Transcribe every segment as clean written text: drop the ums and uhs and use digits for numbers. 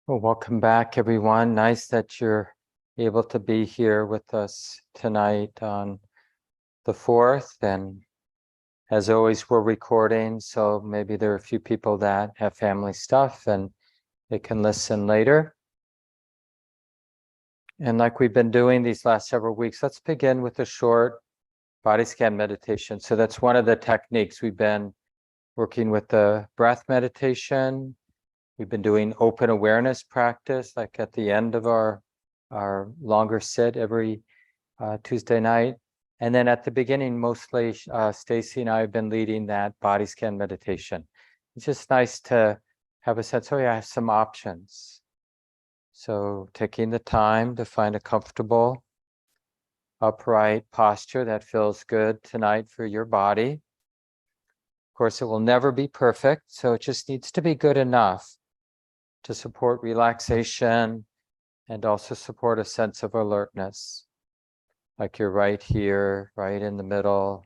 Well, welcome back, everyone. Nice that you're able to be here with us tonight on the 4th. And as always, we're recording, so maybe there are a few people that have family stuff and they can listen later. And like we've been doing these last several weeks, let's begin with a short body scan meditation. So that's one of the techniques. We've been working with the breath meditation. We've been doing open awareness practice, like at the end of our longer sit every Tuesday night. And then at the beginning, mostly Stacey and I have been leading that body scan meditation. It's just nice to have a sense, oh yeah, I have some options. So taking the time to find a comfortable, upright posture that feels good tonight for your body. Of course, it will never be perfect, so it just needs to be good enough to support relaxation and also support a sense of alertness. Like you're right here, right in the middle.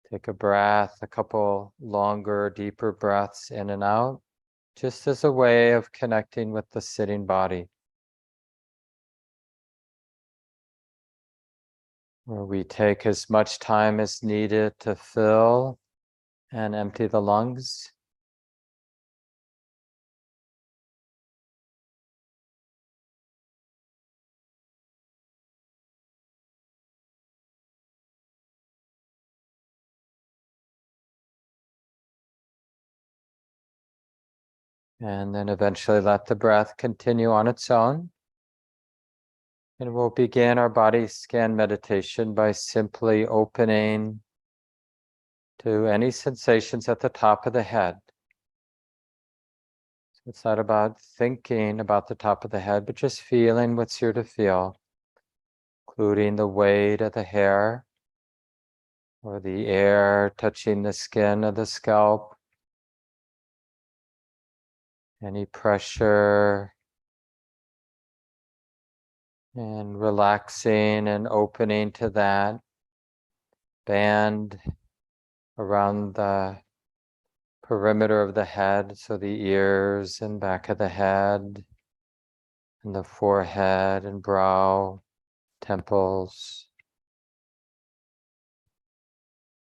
Take a breath, a couple longer, deeper breaths in and out, just as a way of connecting with the sitting body. Where we take as much time as needed to fill and empty the lungs. And then eventually let the breath continue on its own. And we'll begin our body scan meditation by simply opening to any sensations at the top of the head. So it's not about thinking about the top of the head, but just feeling what's here to feel, including the weight of the hair or the air touching the skin of the scalp, any pressure, and relaxing and opening to that band around the perimeter of the head, so the ears and back of the head, and the forehead and brow, temples.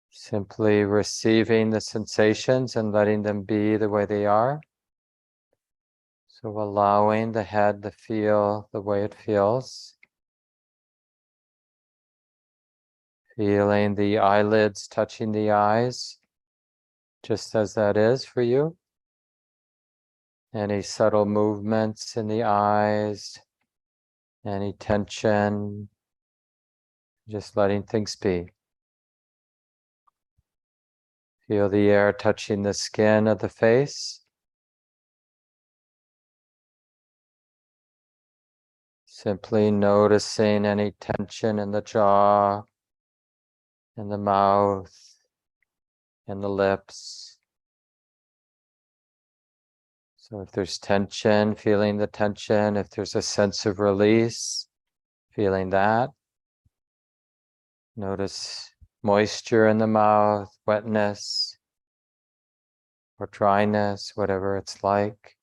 Simply receiving the sensations and letting them be the way they are. So allowing the head to feel the way it feels. Feeling the eyelids touching the eyes, just as that is for you. Any subtle movements in the eyes, any tension, just letting things be. Feel the air touching the skin of the face. Simply noticing any tension in the jaw, in the mouth, in the lips. So if there's tension, feeling the tension. If there's a sense of release, feeling that. Notice moisture in the mouth, wetness, or dryness, whatever it's like.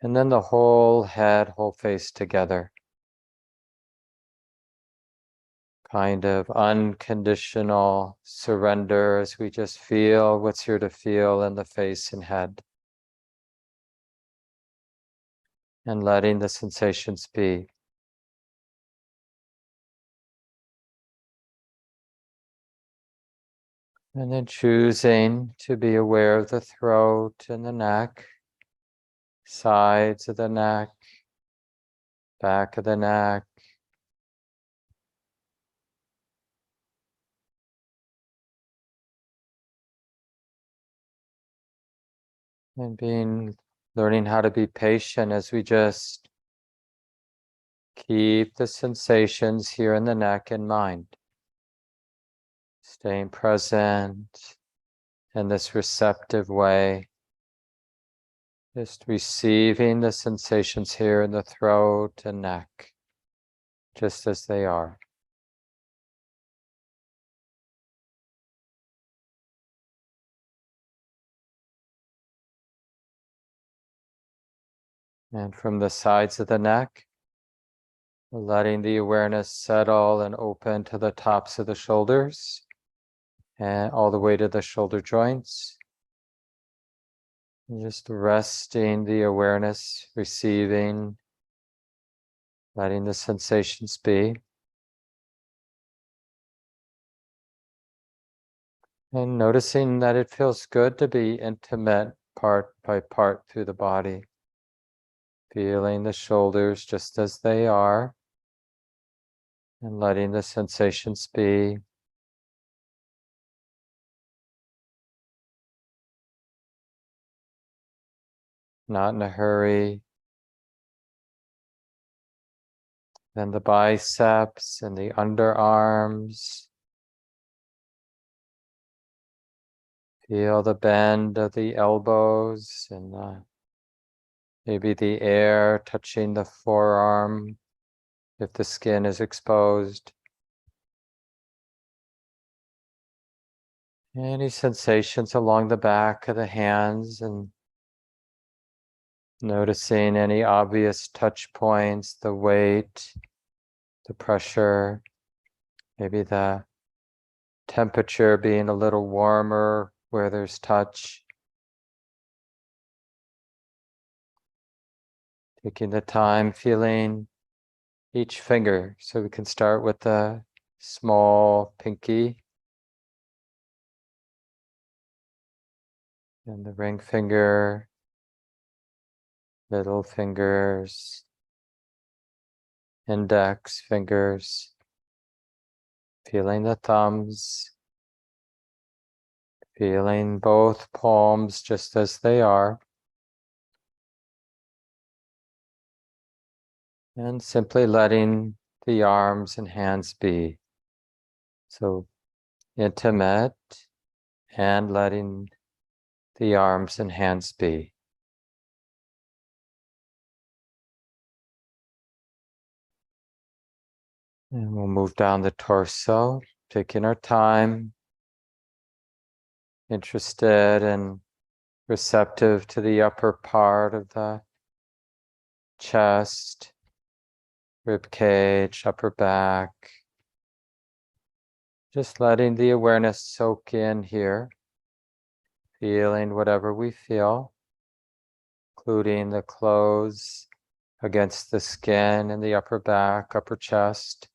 And then the whole head, whole face together. Kind of unconditional surrender as we just feel what's here to feel in the face and head. And letting the sensations be. And then choosing to be aware of the throat and the neck, sides of the neck, back of the neck. And learning how to be patient as we just keep the sensations here in the neck in mind. Staying present in this receptive way. Just receiving the sensations here in the throat and neck, just as they are. And from the sides of the neck, letting the awareness settle and open to the tops of the shoulders and all the way to the shoulder joints. And just resting the awareness, receiving, letting the sensations be. And noticing that it feels good to be intimate part by part through the body. Feeling the shoulders just as they are and letting the sensations be. Not in a hurry. Then the biceps and the underarms. Feel the bend of the elbows and maybe the air touching the forearm if the skin is exposed. Any sensations along the back of the hands and noticing any obvious touch points, the weight, the pressure, maybe the temperature being a little warmer where there's touch. Taking the time, feeling each finger. So we can start with the small pinky and the ring finger, little fingers, index fingers, feeling the thumbs, feeling both palms just as they are. And simply letting the arms and hands be. So intimate and letting the arms and hands be. And we'll move down the torso, taking our time, interested and receptive to the upper part of the chest, rib cage, upper back. Just letting the awareness soak in here, feeling whatever we feel, including the clothes against the skin in the upper back, upper chest.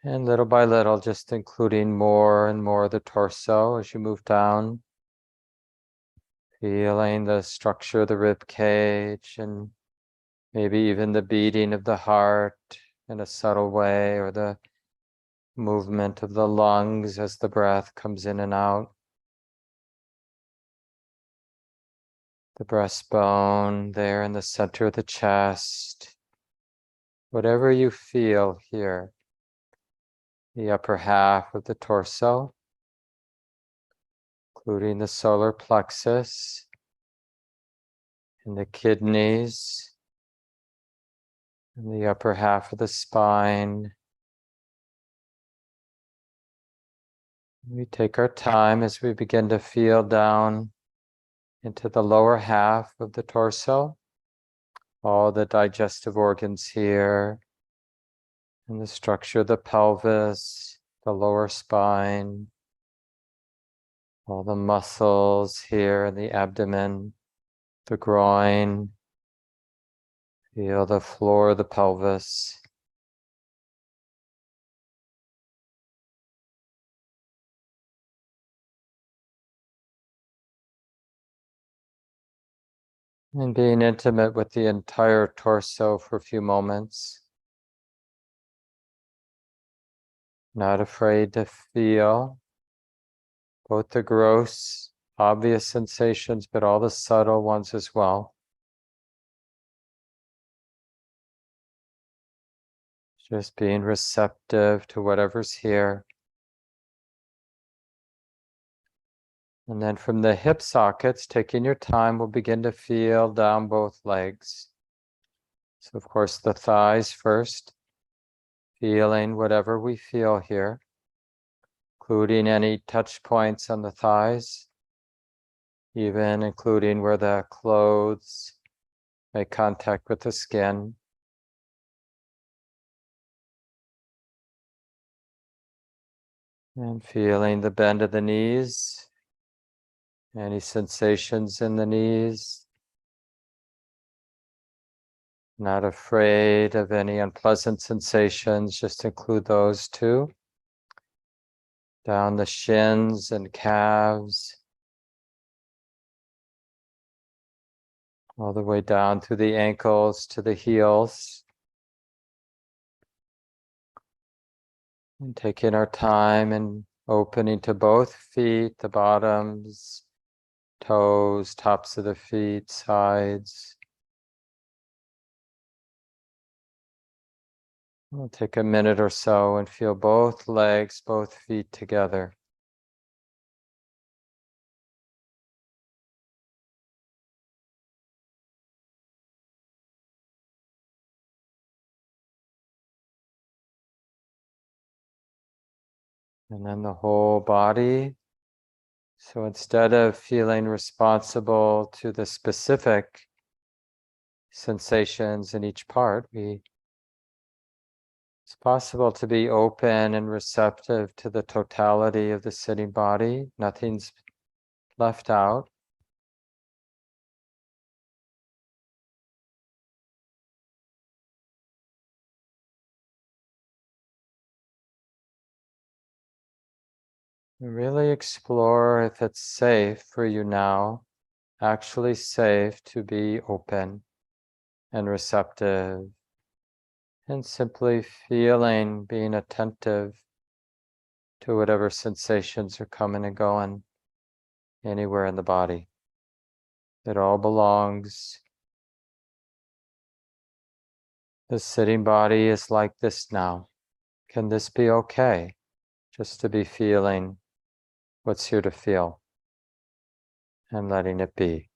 And little by little, just including more and more of the torso as you move down. Feeling the structure of the rib cage and maybe even the beating of the heart in a subtle way, or the movement of the lungs as the breath comes in and out. The breastbone there in the center of the chest. Whatever you feel here. The upper half of the torso, including the solar plexus and the kidneys, and the upper half of the spine. We take our time as we begin to feel down into the lower half of the torso, all the digestive organs here, and the structure of the pelvis, the lower spine, all the muscles here in the abdomen, the groin. Feel the floor of the pelvis. And being intimate with the entire torso for a few moments. Not afraid to feel both the gross, obvious sensations, but all the subtle ones as well. Just being receptive to whatever's here. And then from the hip sockets, taking your time, we'll begin to feel down both legs. So of course the thighs first, feeling whatever we feel here, including any touch points on the thighs. even including where the clothes make contact with the skin. And feeling the bend of the knees, any sensations in the knees. Not afraid of any unpleasant sensations, just include those too. Down the shins and calves, all the way down through the ankles to the heels. And taking our time and opening to both feet, the bottoms, toes, tops of the feet, sides. We'll take a minute or so and feel both legs, both feet together. And then the whole body. So instead of feeling responsible to the specific sensations in each part, it's possible to be open and receptive to the totality of the sitting body. Nothing's left out. Really explore if it's safe for you now, actually safe to be open and receptive, and simply feeling, being attentive to whatever sensations are coming and going anywhere in the body. It all belongs. The sitting body is like this now. Can this be okay? Just to be feeling what's here to feel and letting it be.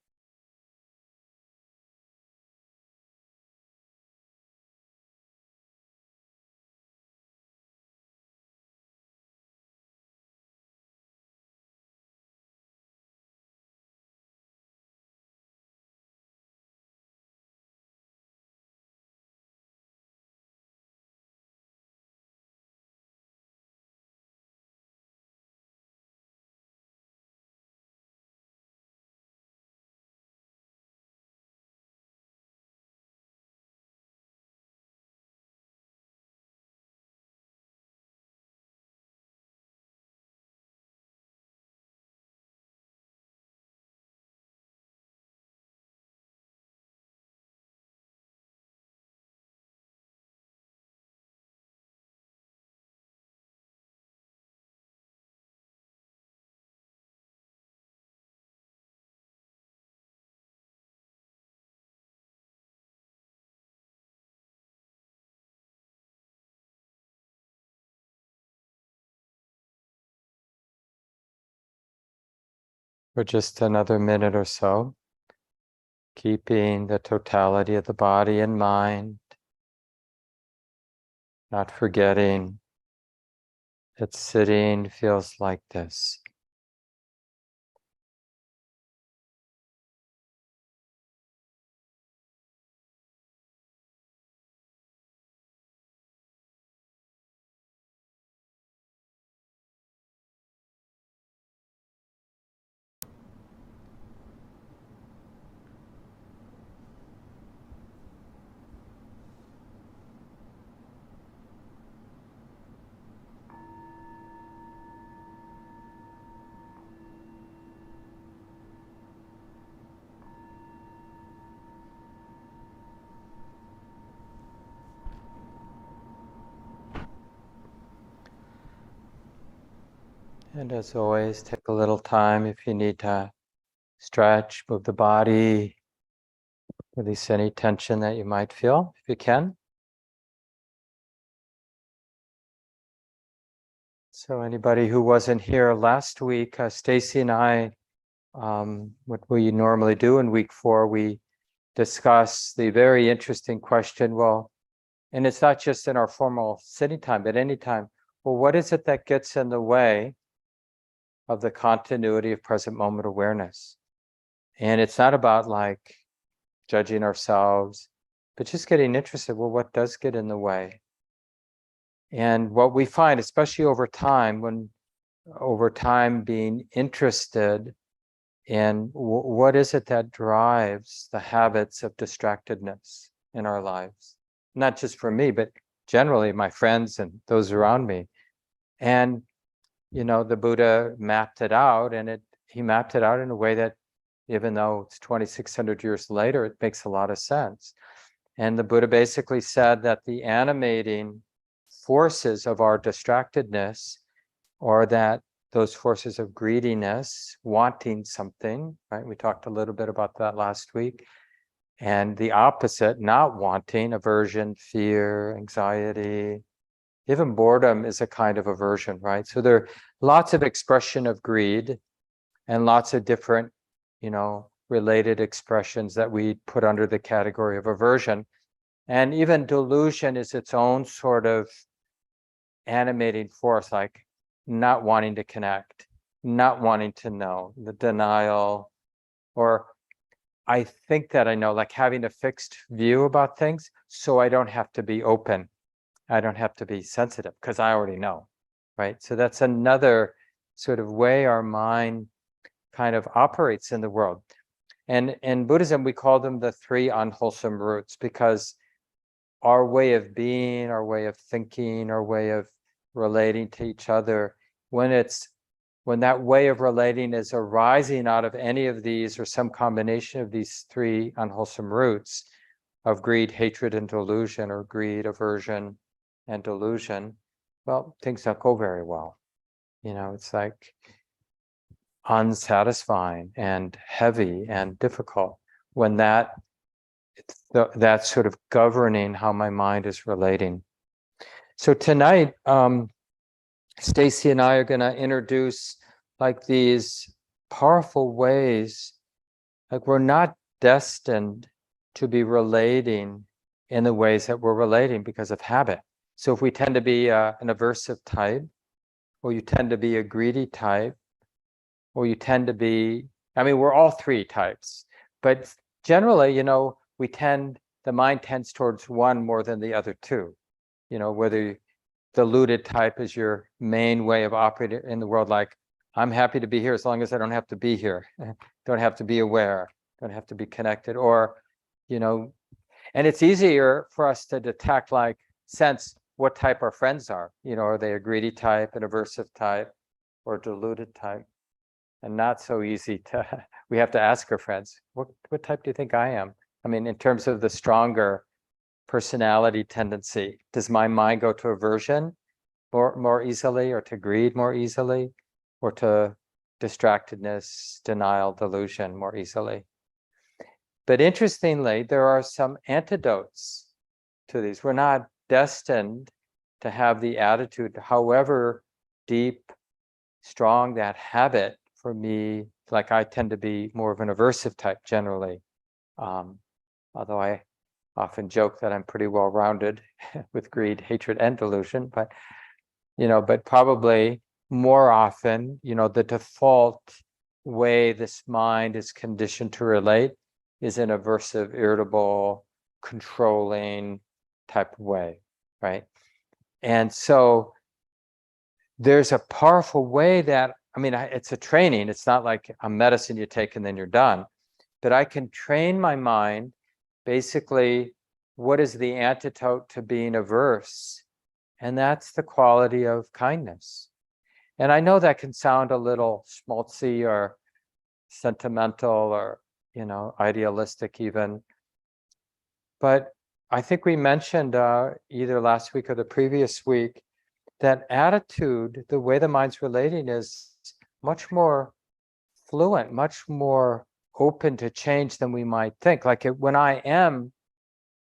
For just another minute or so, keeping the totality of the body in mind, not forgetting that sitting feels like this. And as always, take a little time if you need to stretch, move the body, release any tension that you might feel, if you can. So anybody who wasn't here last week, Stacey and I, what we normally do in week 4, we discuss the very interesting question, well, and it's not just in our formal sitting time, but any time, well, what is it that gets in the way of the continuity of present moment awareness? And it's not about like judging ourselves, but just getting interested, well, what does get in the way? And what we find, especially over time being interested in what is it that drives the habits of distractedness in our lives, not just for me, but generally my friends and those around me. And the Buddha mapped it out, and he mapped it out in a way that, even though it's 2,600 years later, it makes a lot of sense. And the Buddha basically said that the animating forces of our distractedness are those forces of greediness, wanting something, right? We talked a little bit about that last week. And the opposite, not wanting, aversion, fear, anxiety, even boredom is a kind of aversion, right? So there are lots of expression of greed and lots of different, related expressions that we put under the category of aversion. And even delusion is its own sort of animating force, like not wanting to connect, not wanting to know, the denial, or I think that I know, like having a fixed view about things, so I don't have to be open. I don't have to be sensitive because I already know, right? So that's another sort of way our mind kind of operates in the world. And in Buddhism, we call them the three unwholesome roots, because our way of being, our way of thinking, our way of relating to each other, when that way of relating is arising out of any of these or some combination of these three unwholesome roots of greed, hatred, and delusion, or greed, aversion, and delusion, well, things don't go very well. It's like unsatisfying and heavy and difficult when that's sort of governing how my mind is relating. So tonight, Stacey and I are going to introduce like these powerful ways, like we're not destined to be relating in the ways that we're relating because of habit. So if we tend to be an aversive type, or you tend to be a greedy type, or you tend to be, we're all three types, but generally, the mind tends towards one more than the other two. Whether the deluded type is your main way of operating in the world, like I'm happy to be here as long as I don't have to be here, don't have to be aware, don't have to be connected, or and it's easier for us to detect, like sense what type our friends are. Are they a greedy type, an aversive type, or deluded type? And not so easy we have to ask our friends, what type do you think I am? In terms of the stronger personality tendency, does my mind go to aversion more easily, or to greed more easily, or to distractedness, denial, delusion more easily? But interestingly, there are some antidotes to these. We're not destined to have the attitude, however deep, strong that habit. For me, like I tend to be more of an aversive type generally, although I often joke that I'm pretty well-rounded with greed, hatred, and delusion, but probably more often, the default way this mind is conditioned to relate is an aversive, irritable, controlling type of way, right? And so there's a powerful way that, it's a training. It's not like a medicine you take and then you're done, but I can train my mind. Basically, what is the antidote to being averse? And that's the quality of kindness. And I know that can sound a little schmaltzy or sentimental or, idealistic even. But I think we mentioned either last week or the previous week that attitude, the way the mind's relating, is much more fluent, much more open to change than we might think. Like when I am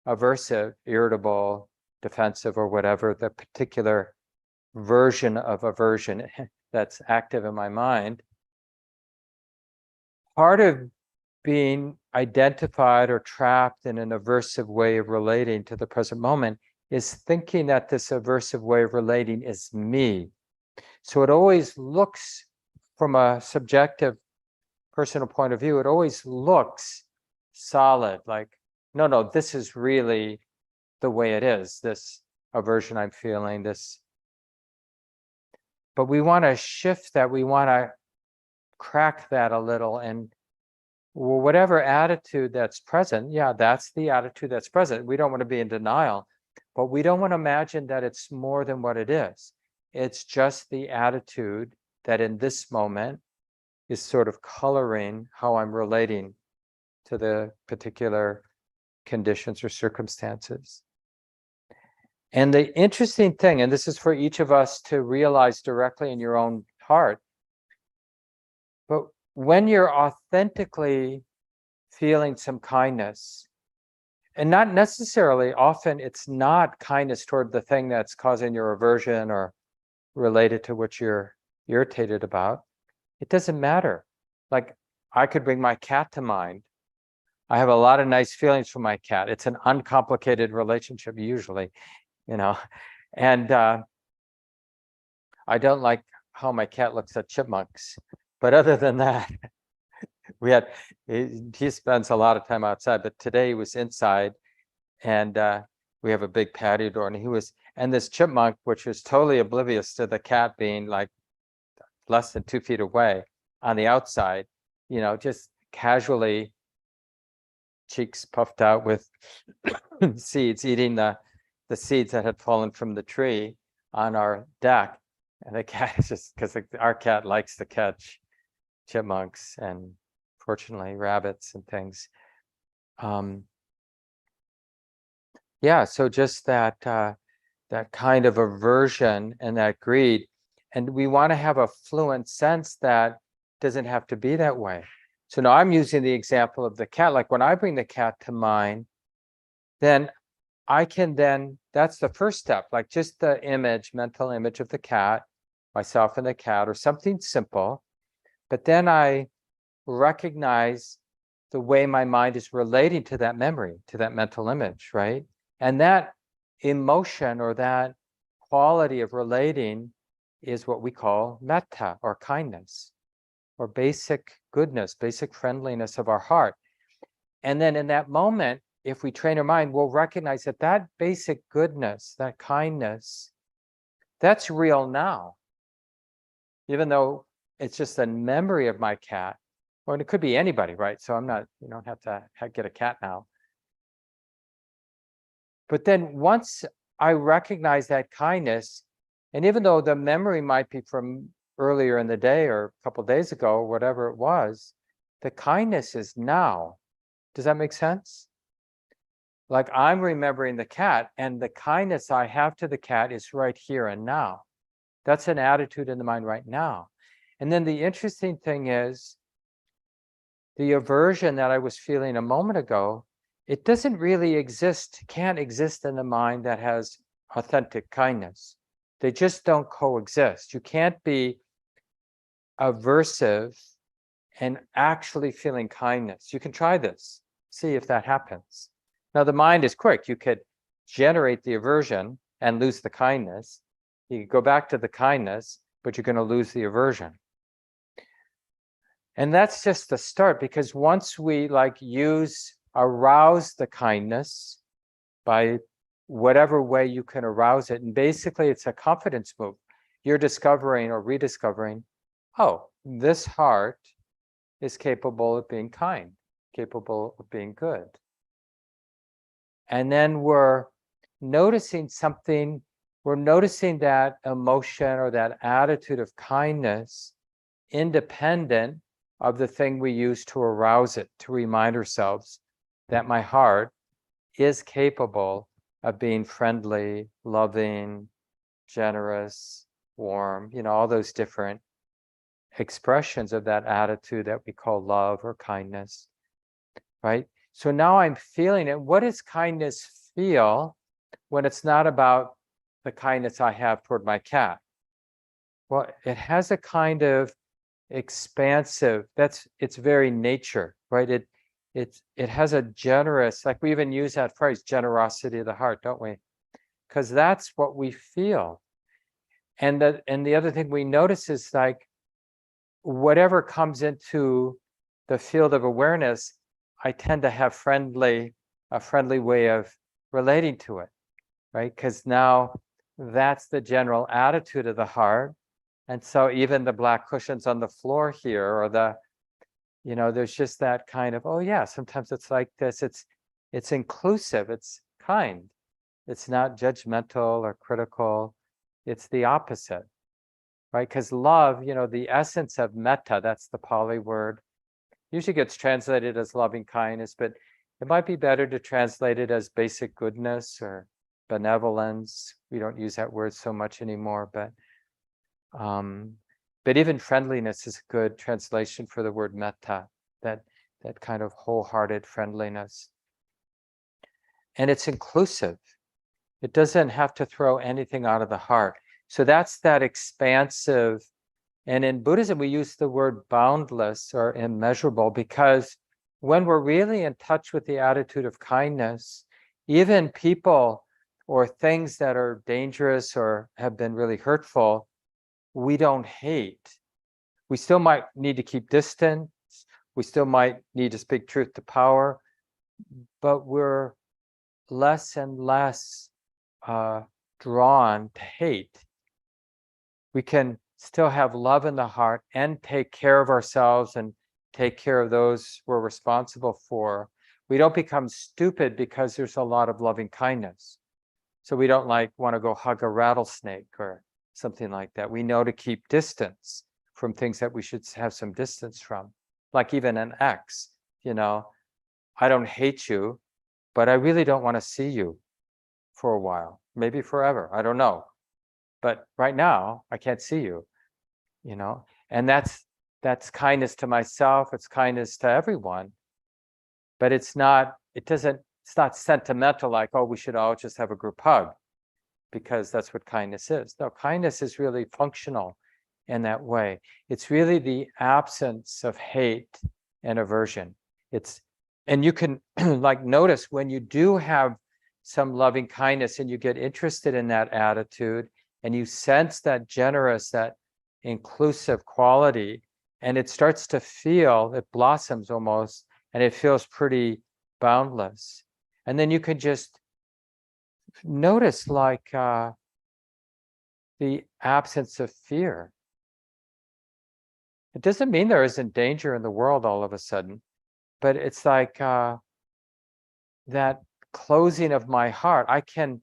aversive, irritable, defensive, or whatever the particular version of aversion that's active in my mind, part of being identified or trapped in an aversive way of relating to the present moment is thinking that this aversive way of relating is me. So it always looks from a subjective personal point of view, it always looks solid, like, no, this is really the way it is, this aversion I'm feeling, this. But we want to shift that, we want to crack that a little, and whatever attitude that's present, yeah, that's the attitude that's present. We don't want to be in denial, but we don't want to imagine that it's more than what it is. It's just the attitude that in this moment is sort of coloring how I'm relating to the particular conditions or circumstances. And the interesting thing, and this is for each of us to realize directly in your own heart, but when you're authentically feeling some kindness, and not necessarily, often it's not kindness toward the thing that's causing your aversion or related to what you're irritated about, it doesn't matter. Like, I could bring my cat to mind. I have a lot of nice feelings for my cat. It's an uncomplicated relationship usually, and I don't like how my cat looks at chipmunks, but other than that, he spends a lot of time outside, but today he was inside, and we have a big patio door, and this chipmunk, which was totally oblivious to the cat being like less than 2 feet away on the outside, just casually, cheeks puffed out with seeds, eating the seeds that had fallen from the tree on our deck. And the cat is just, because our cat likes to catch chipmunks and fortunately rabbits and things. Yeah, so just that kind of aversion and that greed, and we want to have a fluent sense that doesn't have to be that way. So now I'm using the example of the cat. Like when I bring the cat to mind, then I can that's the first step, like just the mental image of the cat, myself and the cat, or something simple. But then I recognize the way my mind is relating to that memory, to that mental image, right? And that emotion or that quality of relating is what we call metta, or kindness, or basic goodness, basic friendliness of our heart. And then in that moment, if we train our mind, we'll recognize that basic goodness, that kindness, that's real now. Even though it's just a memory of my cat, or it could be anybody, right? So you don't have to get a cat now. But then once I recognize that kindness, and even though the memory might be from earlier in the day or a couple of days ago, or whatever it was, the kindness is now. Does that make sense? Like I'm remembering the cat, and the kindness I have to the cat is right here and now. That's an attitude in the mind right now. And then the interesting thing is, the aversion that I was feeling a moment ago, it doesn't really exist, can't exist in the mind that has authentic kindness. They just don't coexist. You can't be aversive and actually feeling kindness. You can try this, see if that happens. Now, the mind is quick. You could generate the aversion and lose the kindness. You go back to the kindness, but you're going to lose the aversion. And that's just the start, because once we arouse the kindness by whatever way you can arouse it, and basically it's a confidence move. You're discovering or rediscovering, oh, this heart is capable of being kind, capable of being good. And then we're noticing something, we're noticing that emotion or that attitude of kindness independent of the thing we use to arouse it, to remind ourselves that my heart is capable of being friendly, loving, generous, warm, all those different expressions of that attitude that we call love or kindness, right? So now I'm feeling it. What does kindness feel when it's not about the kindness I have toward my cat? Well, it has a kind of expansive, its very nature, right? It has a generous, like we even use that phrase, generosity of the heart, don't we? Because that's what we feel. And the other thing we notice is like whatever comes into the field of awareness, I tend to have a friendly way of relating to it, right? Because now that's the general attitude of the heart. And so even the black cushions on the floor here, or there's just that kind of, oh yeah, sometimes it's like this. It's inclusive, it's kind. It's not judgmental or critical. It's the opposite, right? Because love, the essence of metta, that's the Pali word, usually gets translated as loving kindness, but it might be better to translate it as basic goodness or benevolence. We don't use that word so much anymore, but even friendliness is a good translation for the word metta, that kind of wholehearted friendliness. And it's inclusive. It doesn't have to throw anything out of the heart. So that's that expansive. And in Buddhism, we use the word boundless or immeasurable, because when we're really in touch with the attitude of kindness, even people or things that are dangerous or have been really hurtful, we don't hate. We still might need to keep distance. We still might need to speak truth to power, but we're less and less drawn to hate. We can still have love in the heart and take care of ourselves and take care of those we're responsible for. We don't become stupid because there's a lot of loving kindness. So we don't want to go hug a rattlesnake or something like that. We know to keep distance from things that we should have some distance from, like even an ex. I don't hate you, but I really don't want to see you for a while, maybe forever. I don't know. But right now, I can't see you, and that's kindness to myself. It's kindness to everyone. But it's not sentimental, like, oh, we should all just have a group hug, because that's what kindness is. No, kindness is really functional in that way. It's really the absence of hate and aversion. And you can notice when you do have some loving kindness and you get interested in that attitude and you sense that generous, that inclusive quality, and it starts to feel, it blossoms almost, and it feels pretty boundless. And then you can just notice the absence of fear. It doesn't mean there isn't danger in the world all of a sudden, but it's like that closing of my heart. I can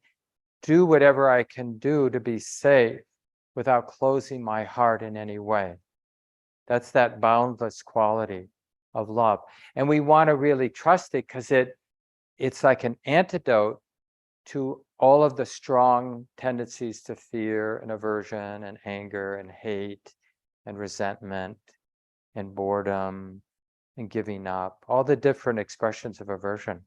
do whatever I can do to be safe without closing my heart in any way. That's that boundless quality of love. And we want to really trust it, because it's like an antidote to all of the strong tendencies to fear and aversion and anger and hate and resentment and boredom and giving up, all the different expressions of aversion.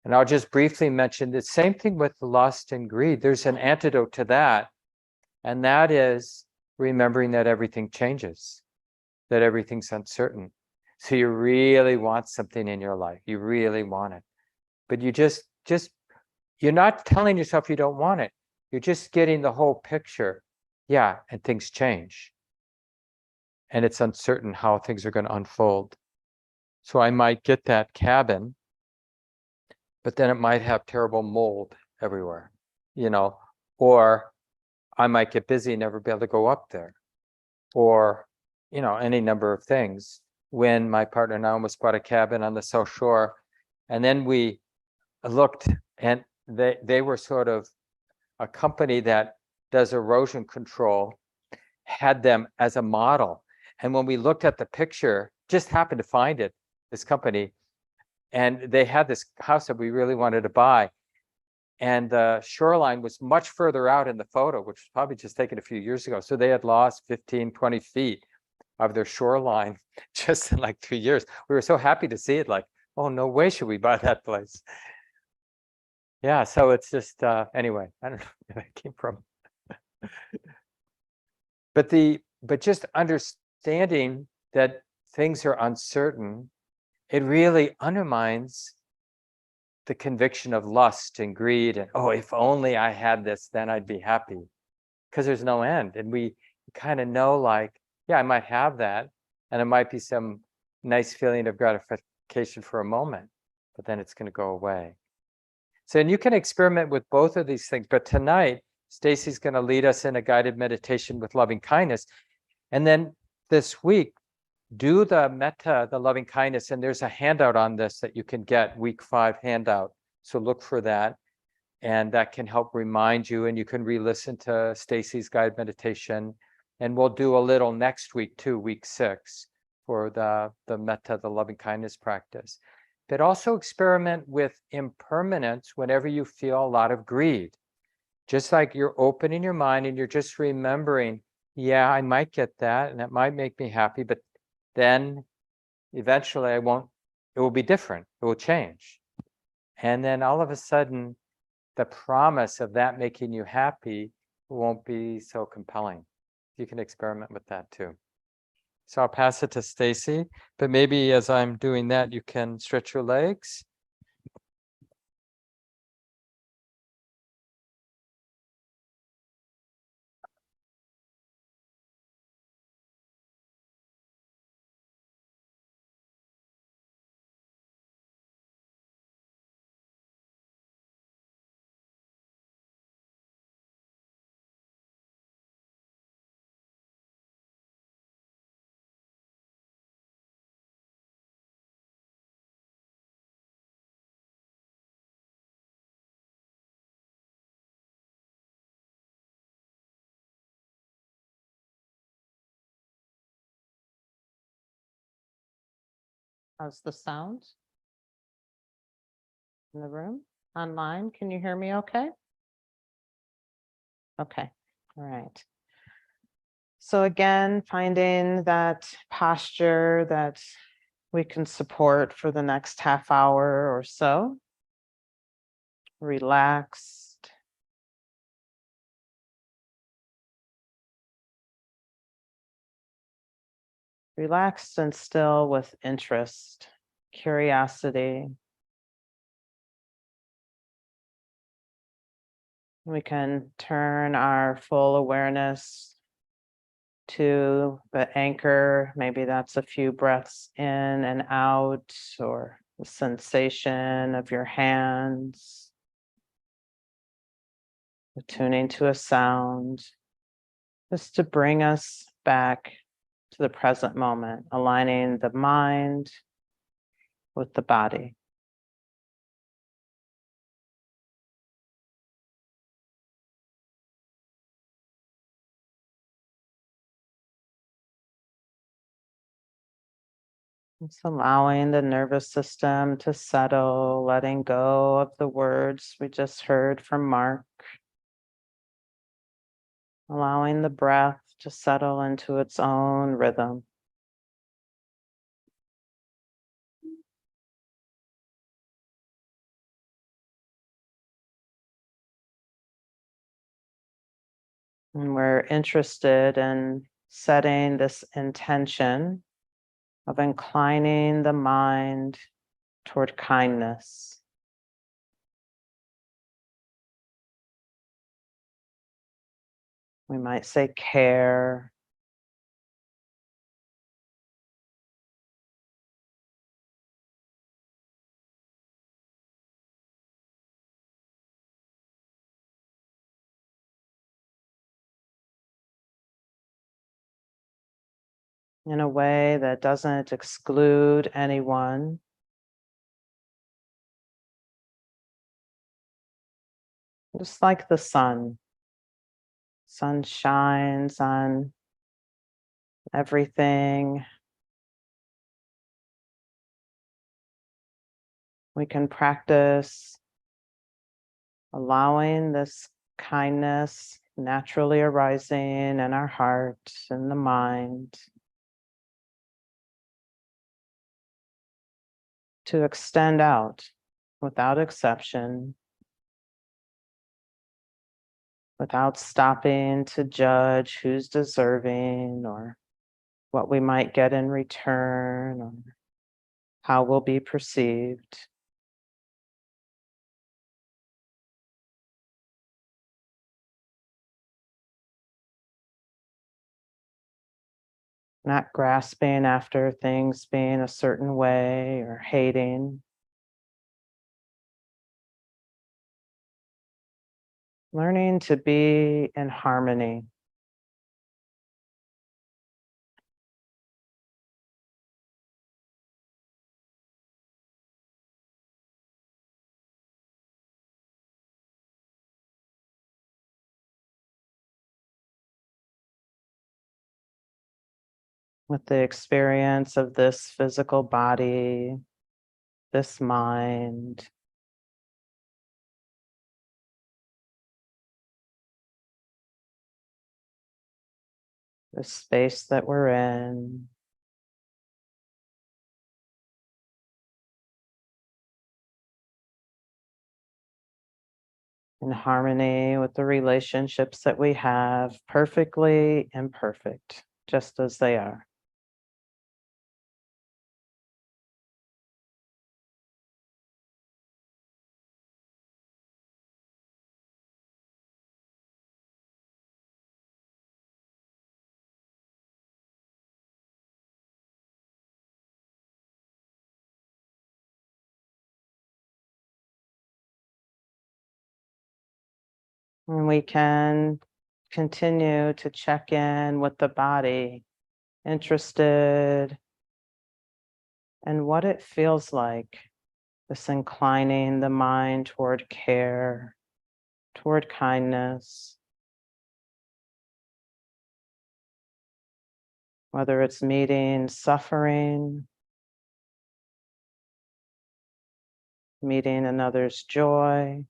And I'll just briefly mention the same thing with lust and greed. There's an antidote to that, and that is remembering that everything changes, that everything's uncertain. So you really want something in your life. You really want it. But you just you're not telling yourself you don't want it. You're just getting the whole picture. Yeah, and things change. And it's uncertain how things are going to unfold. So I might get that cabin, but then it might have terrible mold everywhere, or I might get busy and never be able to go up there, or, any number of things. When my partner and I almost bought a cabin on the South Shore, and then we looked, and they were sort of a company that does erosion control, had them as a model. And when we looked at the picture, just happened to find it, this company, and they had this house that we really wanted to buy. And the shoreline was much further out in the photo, which was probably just taken a few years ago. So they had lost 15, 20 feet of their shoreline just in 3 years. We were so happy to see it, oh, no way should we buy that place. Yeah, so it's just, anyway, I don't know where that came from. But just understanding that things are uncertain, it really undermines the conviction of lust and greed and, oh, if only I had this, then I'd be happy. Because there's no end. And we kind of know, yeah, I might have that, and it might be some nice feeling of gratification for a moment, but then it's going to go away. So, and you can experiment with both of these things, but tonight, Stacey's going to lead us in a guided meditation with loving kindness. And then this week, do the metta, the loving kindness, and there's a handout on this that you can get, week 5 handout. So look for that, and that can help remind you, and you can re-listen to Stacey's guided meditation. And we'll do a little next week too, week 6, for the metta, the loving kindness practice. But also experiment with impermanence whenever you feel a lot of greed. Just like you're opening your mind and you're just remembering, yeah, I might get that and that might make me happy, but then eventually it will be different, it will change. And then all of a sudden, the promise of that making you happy won't be so compelling. You can experiment with that too. So I'll pass it to Stacey, but maybe as I'm doing that, you can stretch your legs. How's the sound in the room? Online, can you hear me okay? Okay, all right. So again, finding that posture that we can support for the next half hour or so. Relaxed. Relaxed and still with interest, curiosity. We can turn our full awareness to the anchor. Maybe that's a few breaths in and out, or the sensation of your hands, tuning to a sound, just to bring us back to the present moment, aligning the mind with the body. Just allowing the nervous system to settle, letting go of the words we just heard from Mark. Allowing the breath to settle into its own rhythm. And we're interested in setting this intention of inclining the mind toward kindness. We might say care. In a way that doesn't exclude anyone. Just like the sun. Sun shines on everything. We can practice allowing this kindness naturally arising in our heart and the mind to extend out without exception, without stopping to judge who's deserving or what we might get in return or how we'll be perceived. not grasping after things being a certain way or hating. Learning to be in harmony. With the experience of this physical body, this mind, the space that we're in. In harmony with the relationships that we have, perfectly imperfect, just as they are. And we can continue to check in with the body, interested in what it feels like, this inclining the mind toward care, toward kindness, whether it's meeting suffering, meeting another's joy,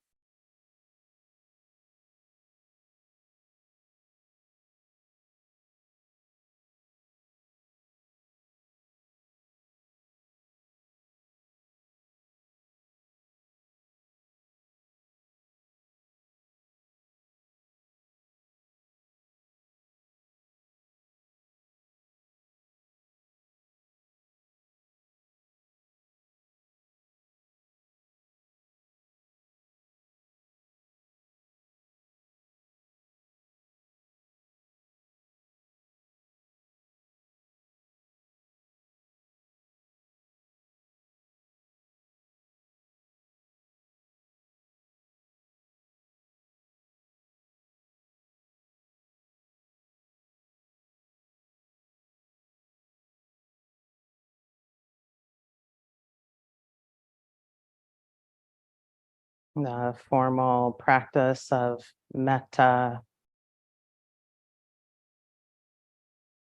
the formal practice of metta.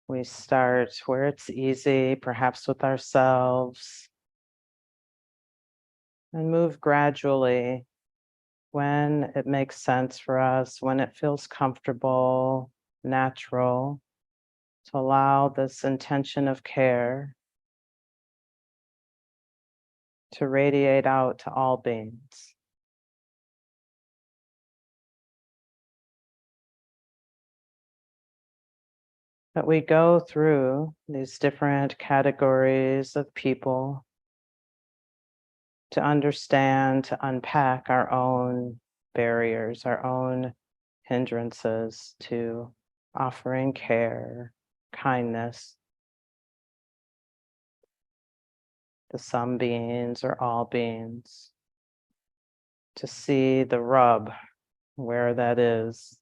We start where it's easy, perhaps with ourselves, and move gradually when it makes sense for us, when it feels comfortable, natural, to allow this intention of care to radiate out to all beings. But we go through these different categories of people to understand, to unpack our own barriers, our own hindrances to offering care, kindness to some beings or all beings, to see the rub where that is.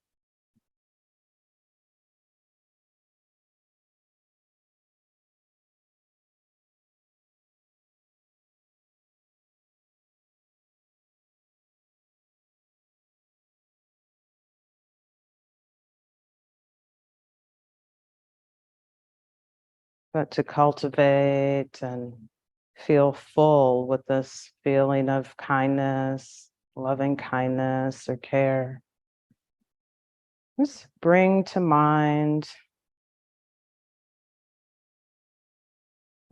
But to cultivate and feel full with this feeling of kindness, loving kindness or care. Just bring to mind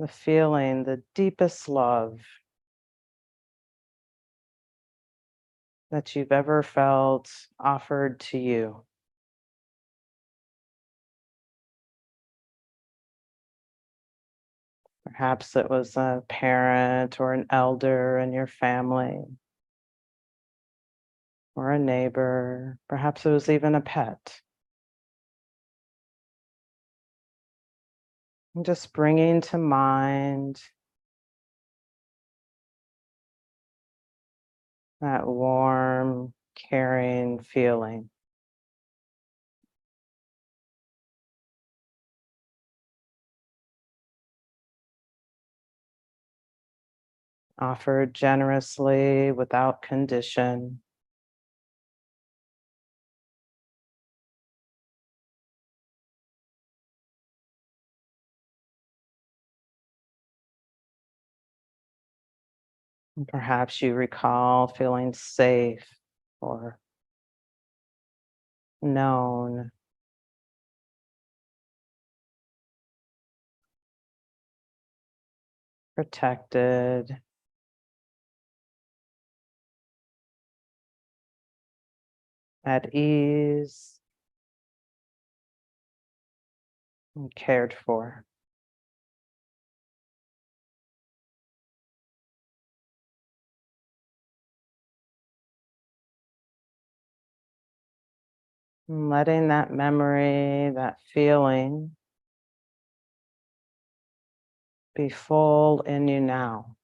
the feeling, the deepest love that you've ever felt offered to you. Perhaps it was a parent or an elder in your family, or a neighbor. Perhaps it was even a pet. And just bringing to mind that warm, caring feeling. Offered generously without condition. And perhaps you recall feeling safe or known, protected, at ease, and cared for. And letting that memory, that feeling be full in you now.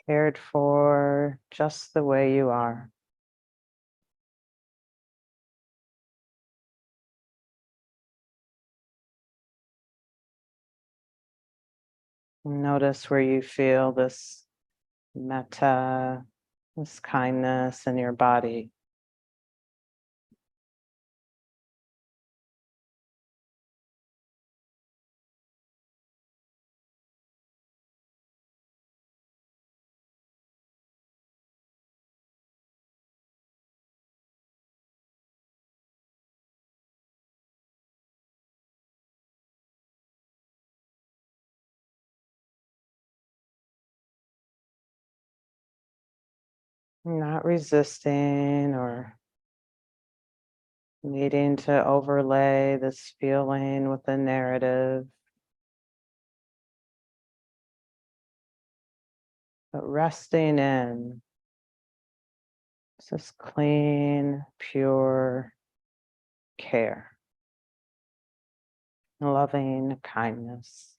Cared for just the way you are. Notice where you feel this metta, this kindness in your body. Not resisting or needing to overlay this feeling with a narrative, but resting in this clean, pure care, loving kindness.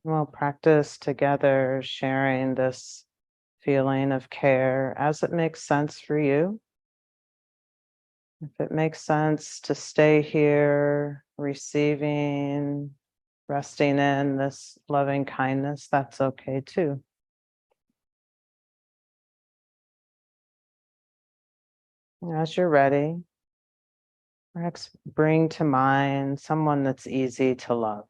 We'll practice together sharing this feeling of care as it makes sense for you. If it makes sense to stay here, receiving, resting in this loving kindness, that's okay too. As you're ready, perhaps bring to mind someone that's easy to love.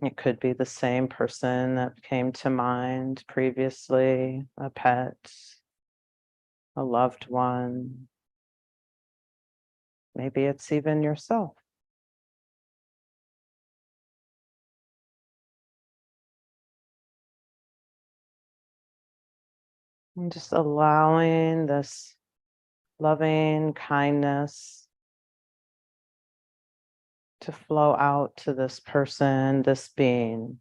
It could be the same person that came to mind previously, a pet, a loved one. Maybe it's even yourself. And just allowing this loving kindness to flow out to this person, this being.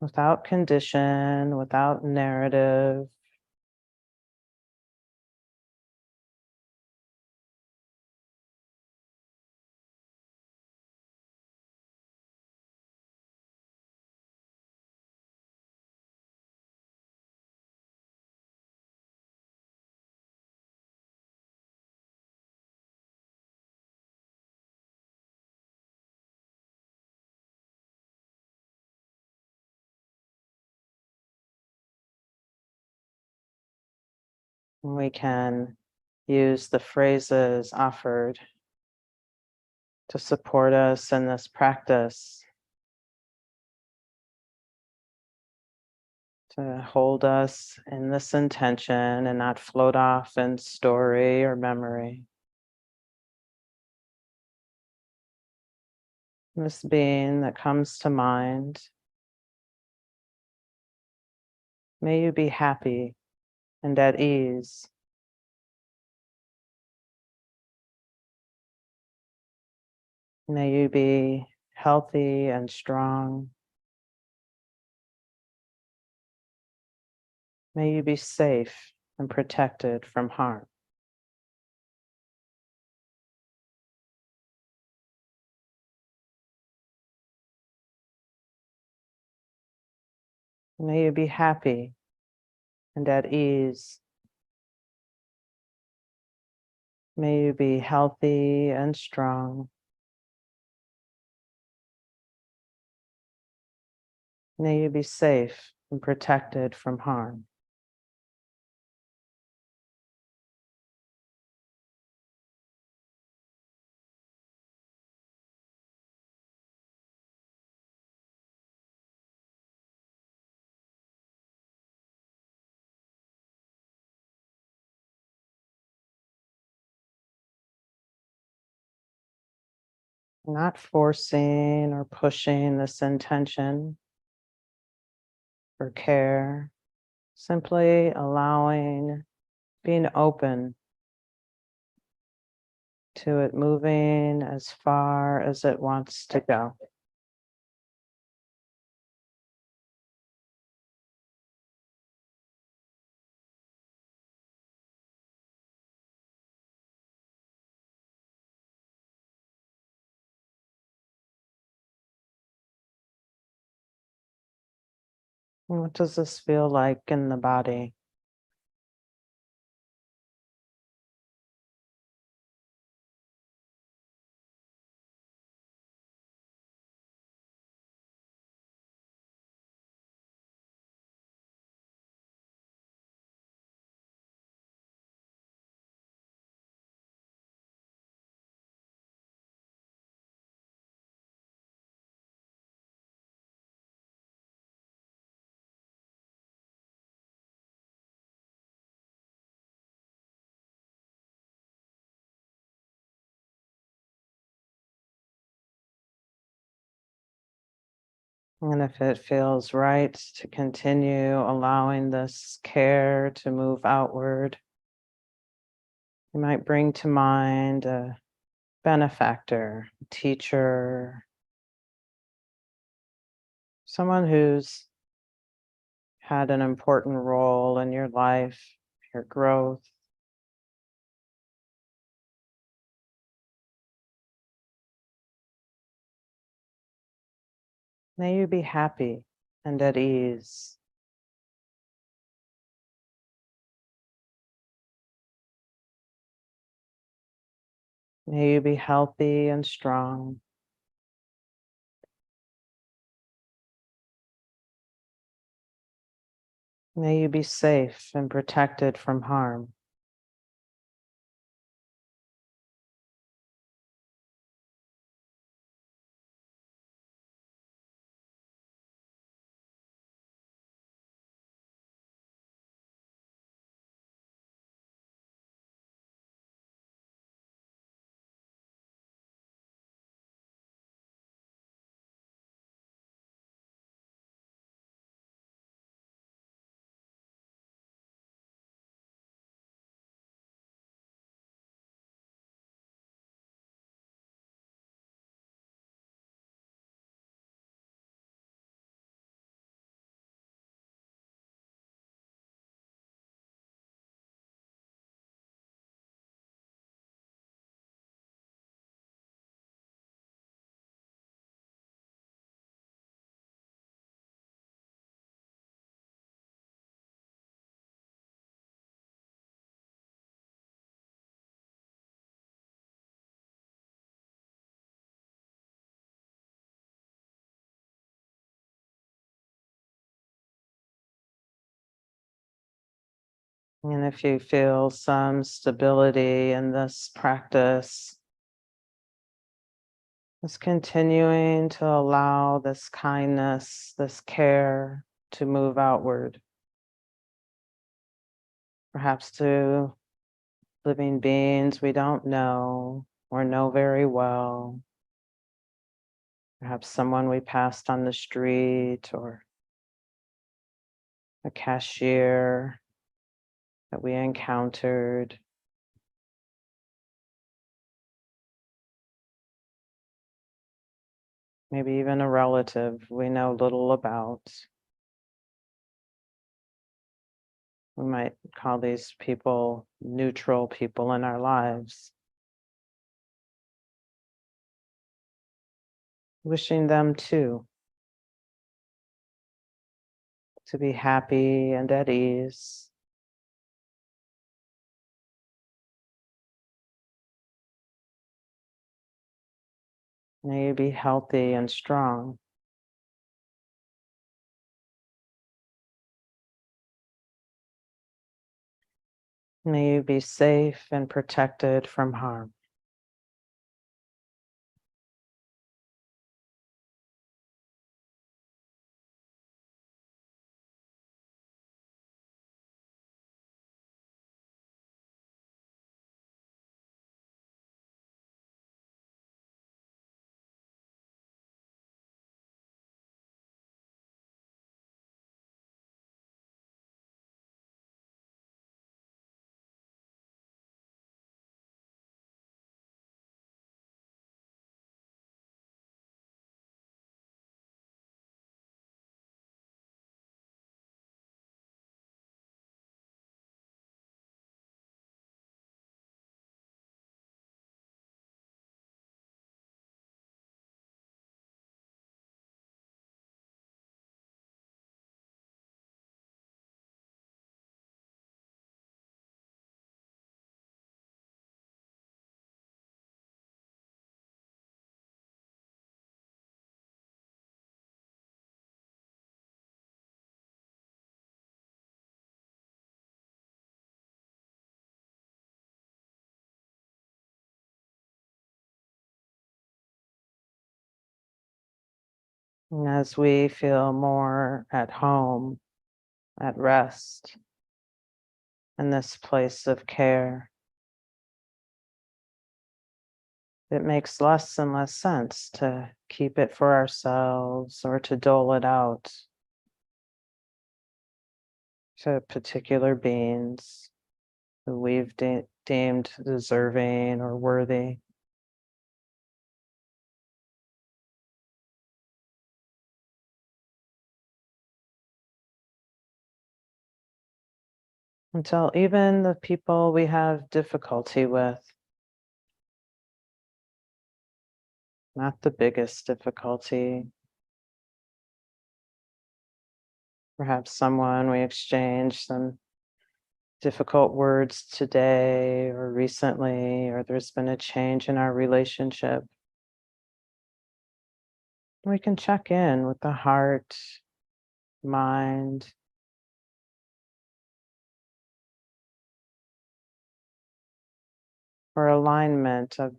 Without condition, without narrative. We can use the phrases offered to support us in this practice, to hold us in this intention and not float off in story or memory. This being that comes to mind, may you be happy and at ease. May you be healthy and strong. May you be safe and protected from harm. May you be happy and at ease. May you be healthy and strong. May you be safe and protected from harm. Not forcing or pushing this intention for care, simply allowing, being open to it moving as far as it wants to go. And what does this feel like in the body? And if it feels right to continue allowing this care to move outward, you might bring to mind a benefactor, teacher, someone who's had an important role in your life, your growth. May you be happy and at ease. May you be healthy and strong. May you be safe and protected from harm. And if you feel some stability in this practice, just continuing to allow this kindness, this care to move outward, perhaps to living beings we don't know or know very well, perhaps someone we passed on the street or a cashier that we encountered. Maybe even a relative we know little about. We might call these people neutral people in our lives. Wishing them too to be happy and at ease. May you be healthy and strong. May you be safe and protected from harm. And as we feel more at home, at rest, in this place of care, it makes less and less sense to keep it for ourselves or to dole it out to particular beings who we've deemed deserving or worthy. Until even the people we have difficulty with, not the biggest difficulty, perhaps someone we exchanged some difficult words today or recently, or there's been a change in our relationship. We can check in with the heart, mind, for alignment of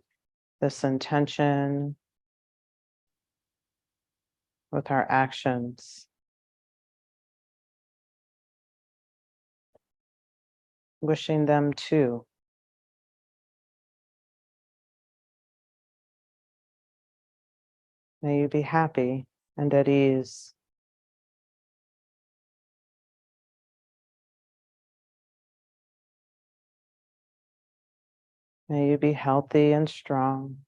this intention with our actions, wishing them too. May you be happy and at ease. May you be healthy and strong.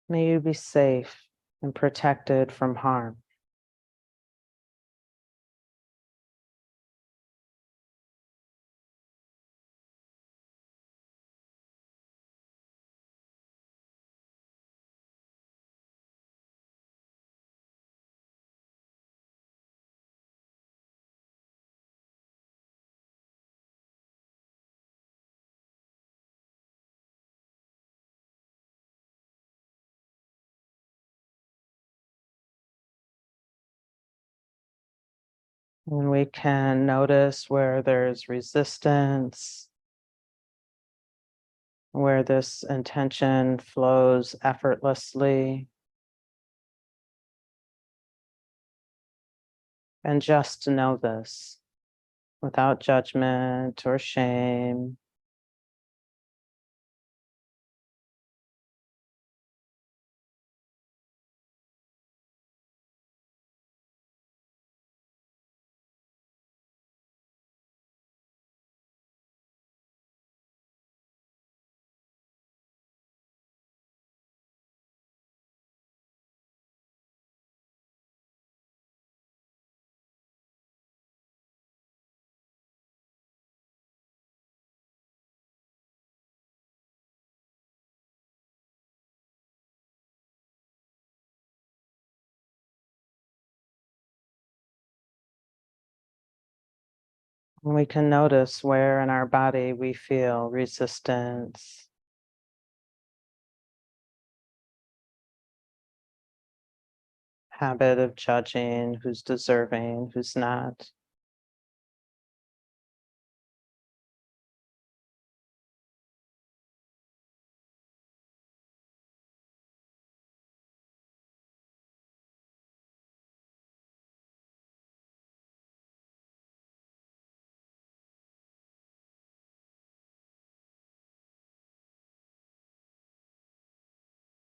May you be safe and protected from harm. And we can notice where there's resistance, where this intention flows effortlessly, and just to know this without judgment or shame. And we can notice where in our body we feel resistance, habit of judging who's deserving, who's not.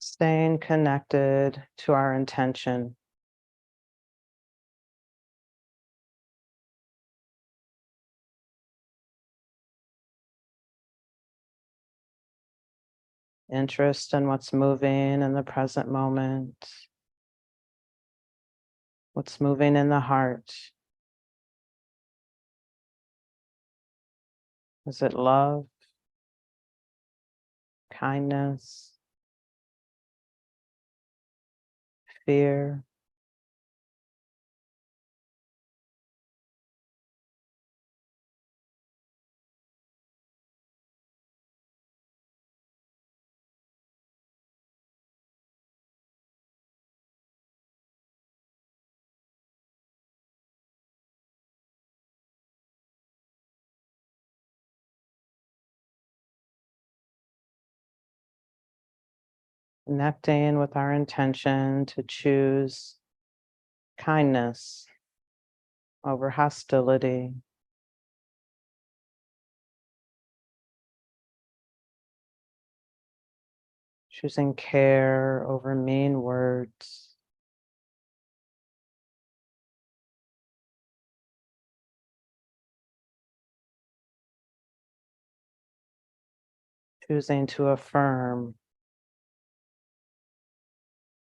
Staying connected to our intention. Interest in what's moving in the present moment, what's moving in the heart. Is it love, kindness, fear? Connecting with our intention to choose kindness over hostility. Choosing care over mean words. Choosing to affirm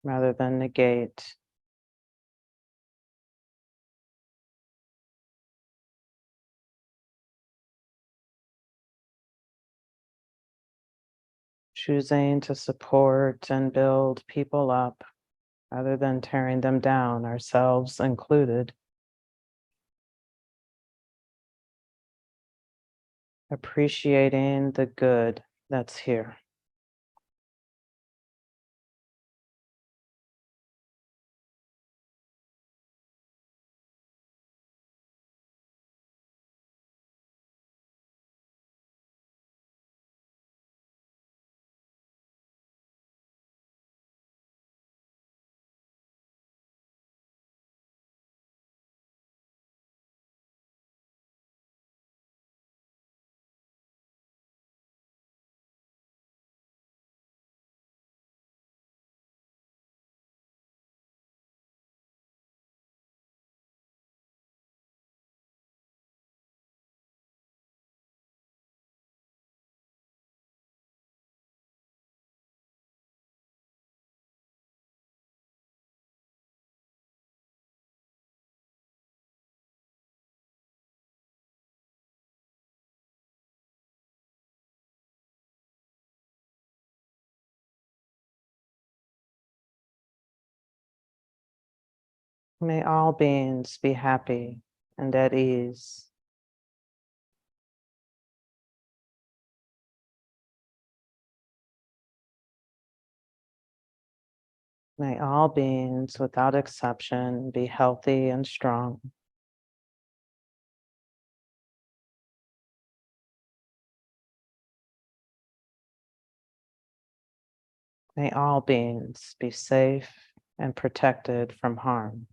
rather than negate. Choosing to support and build people up rather than tearing them down, ourselves included. Appreciating the good that's here. May all beings be happy and at ease. May all beings without exception be healthy and strong. May all beings be safe and protected from harm.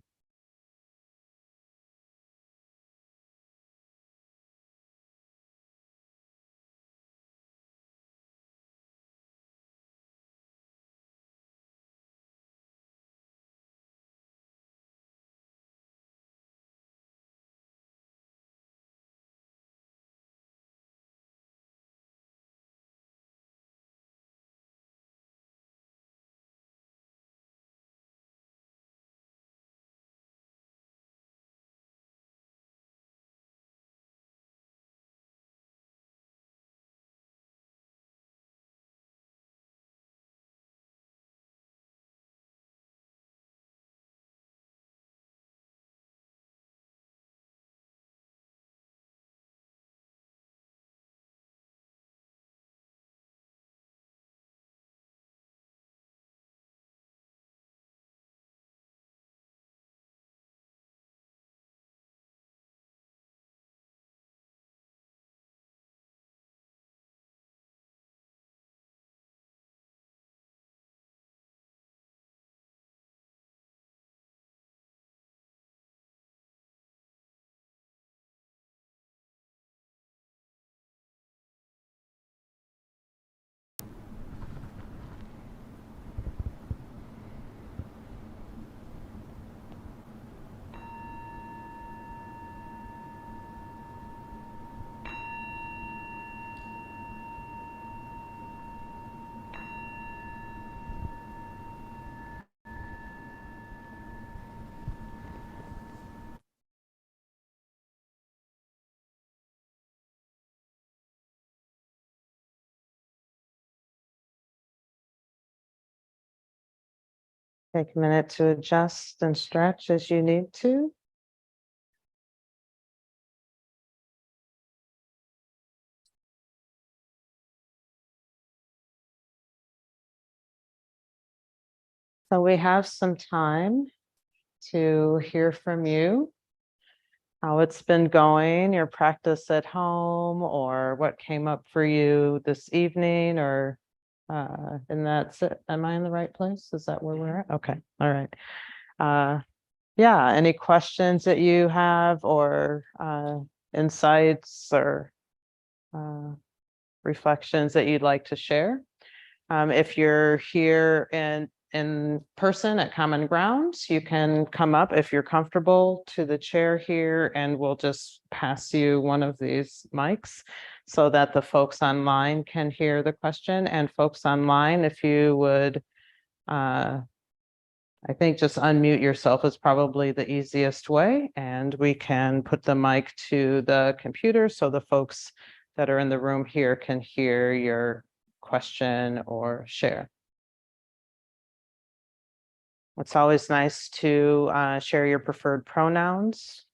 Take a minute to adjust and stretch as you need to. So we have some time to hear from you, how it's been going, your practice at home, or what came up for you this evening, or and that's it. Am I in the right place? Is that where we're at? Okay, all right. Yeah, any questions that you have, or insights, or reflections that you'd like to share? If you're here in person at Common Grounds, you can come up if you're comfortable to the chair here, and we'll just pass you one of these mics so that the folks online can hear the question. And folks online, if you would, I think just unmute yourself is probably the easiest way, and we can put the mic to the computer so the folks that are in the room here can hear your question or share. It's always nice to share your preferred pronouns.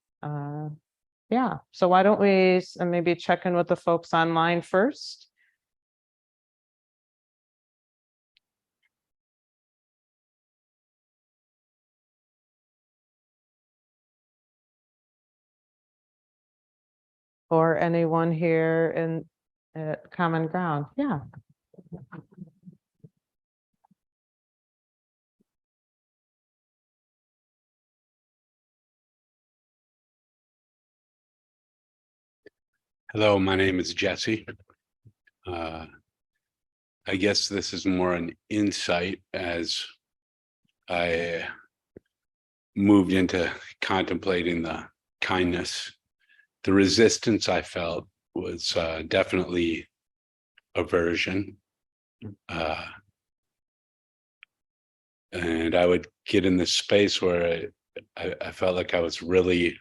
Yeah, so why don't we maybe check in with the folks online first? Or anyone here in at Common Ground? Yeah. Hello, my name is Jesse. I guess this is more an insight as I moved into contemplating the kindness. The resistance I felt was definitely aversion. And I would get in this space where I felt like I was really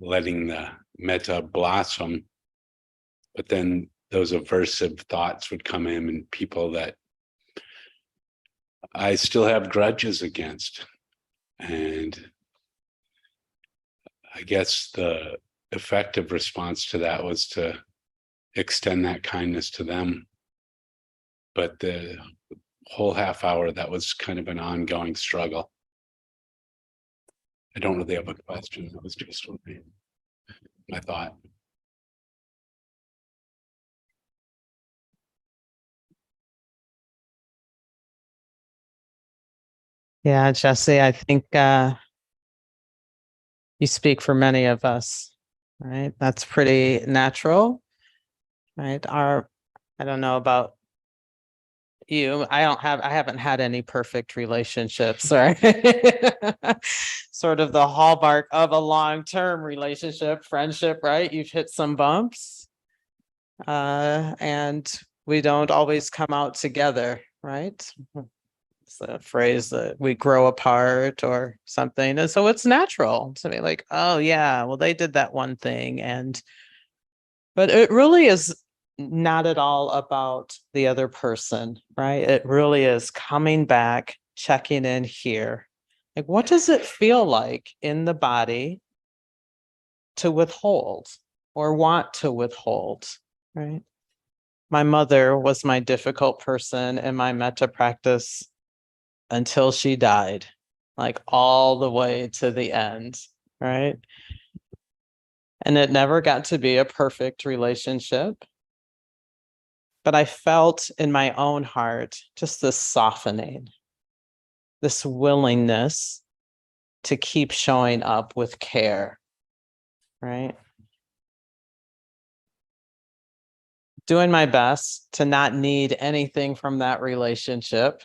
letting the metta blossom, but then those aversive thoughts would come in, and people that I still have grudges against. And I guess the effective response to that was to extend that kindness to them. But the whole half hour, that was kind of an ongoing struggle. I don't really have a question. That was just my thought. Yeah, Jesse, I think you speak for many of us, right? That's pretty natural, right? I don't know about you. I haven't had any perfect relationships, right? Sort of the hallmark of a long-term relationship, friendship, right? You've hit some bumps, and we don't always come out together, right? It's a phrase that we grow apart or something. And so it's natural to be like, oh yeah, well, they did that one thing. But it really is not at all about the other person, right? It really is coming back, checking in here. Like, what does it feel like in the body to withhold or want to withhold, right? My mother was my difficult person in my metta practice until she died, like all the way to the end, right? And it never got to be a perfect relationship. But I felt in my own heart just this softening, this willingness to keep showing up with care, right? Doing my best to not need anything from that relationship.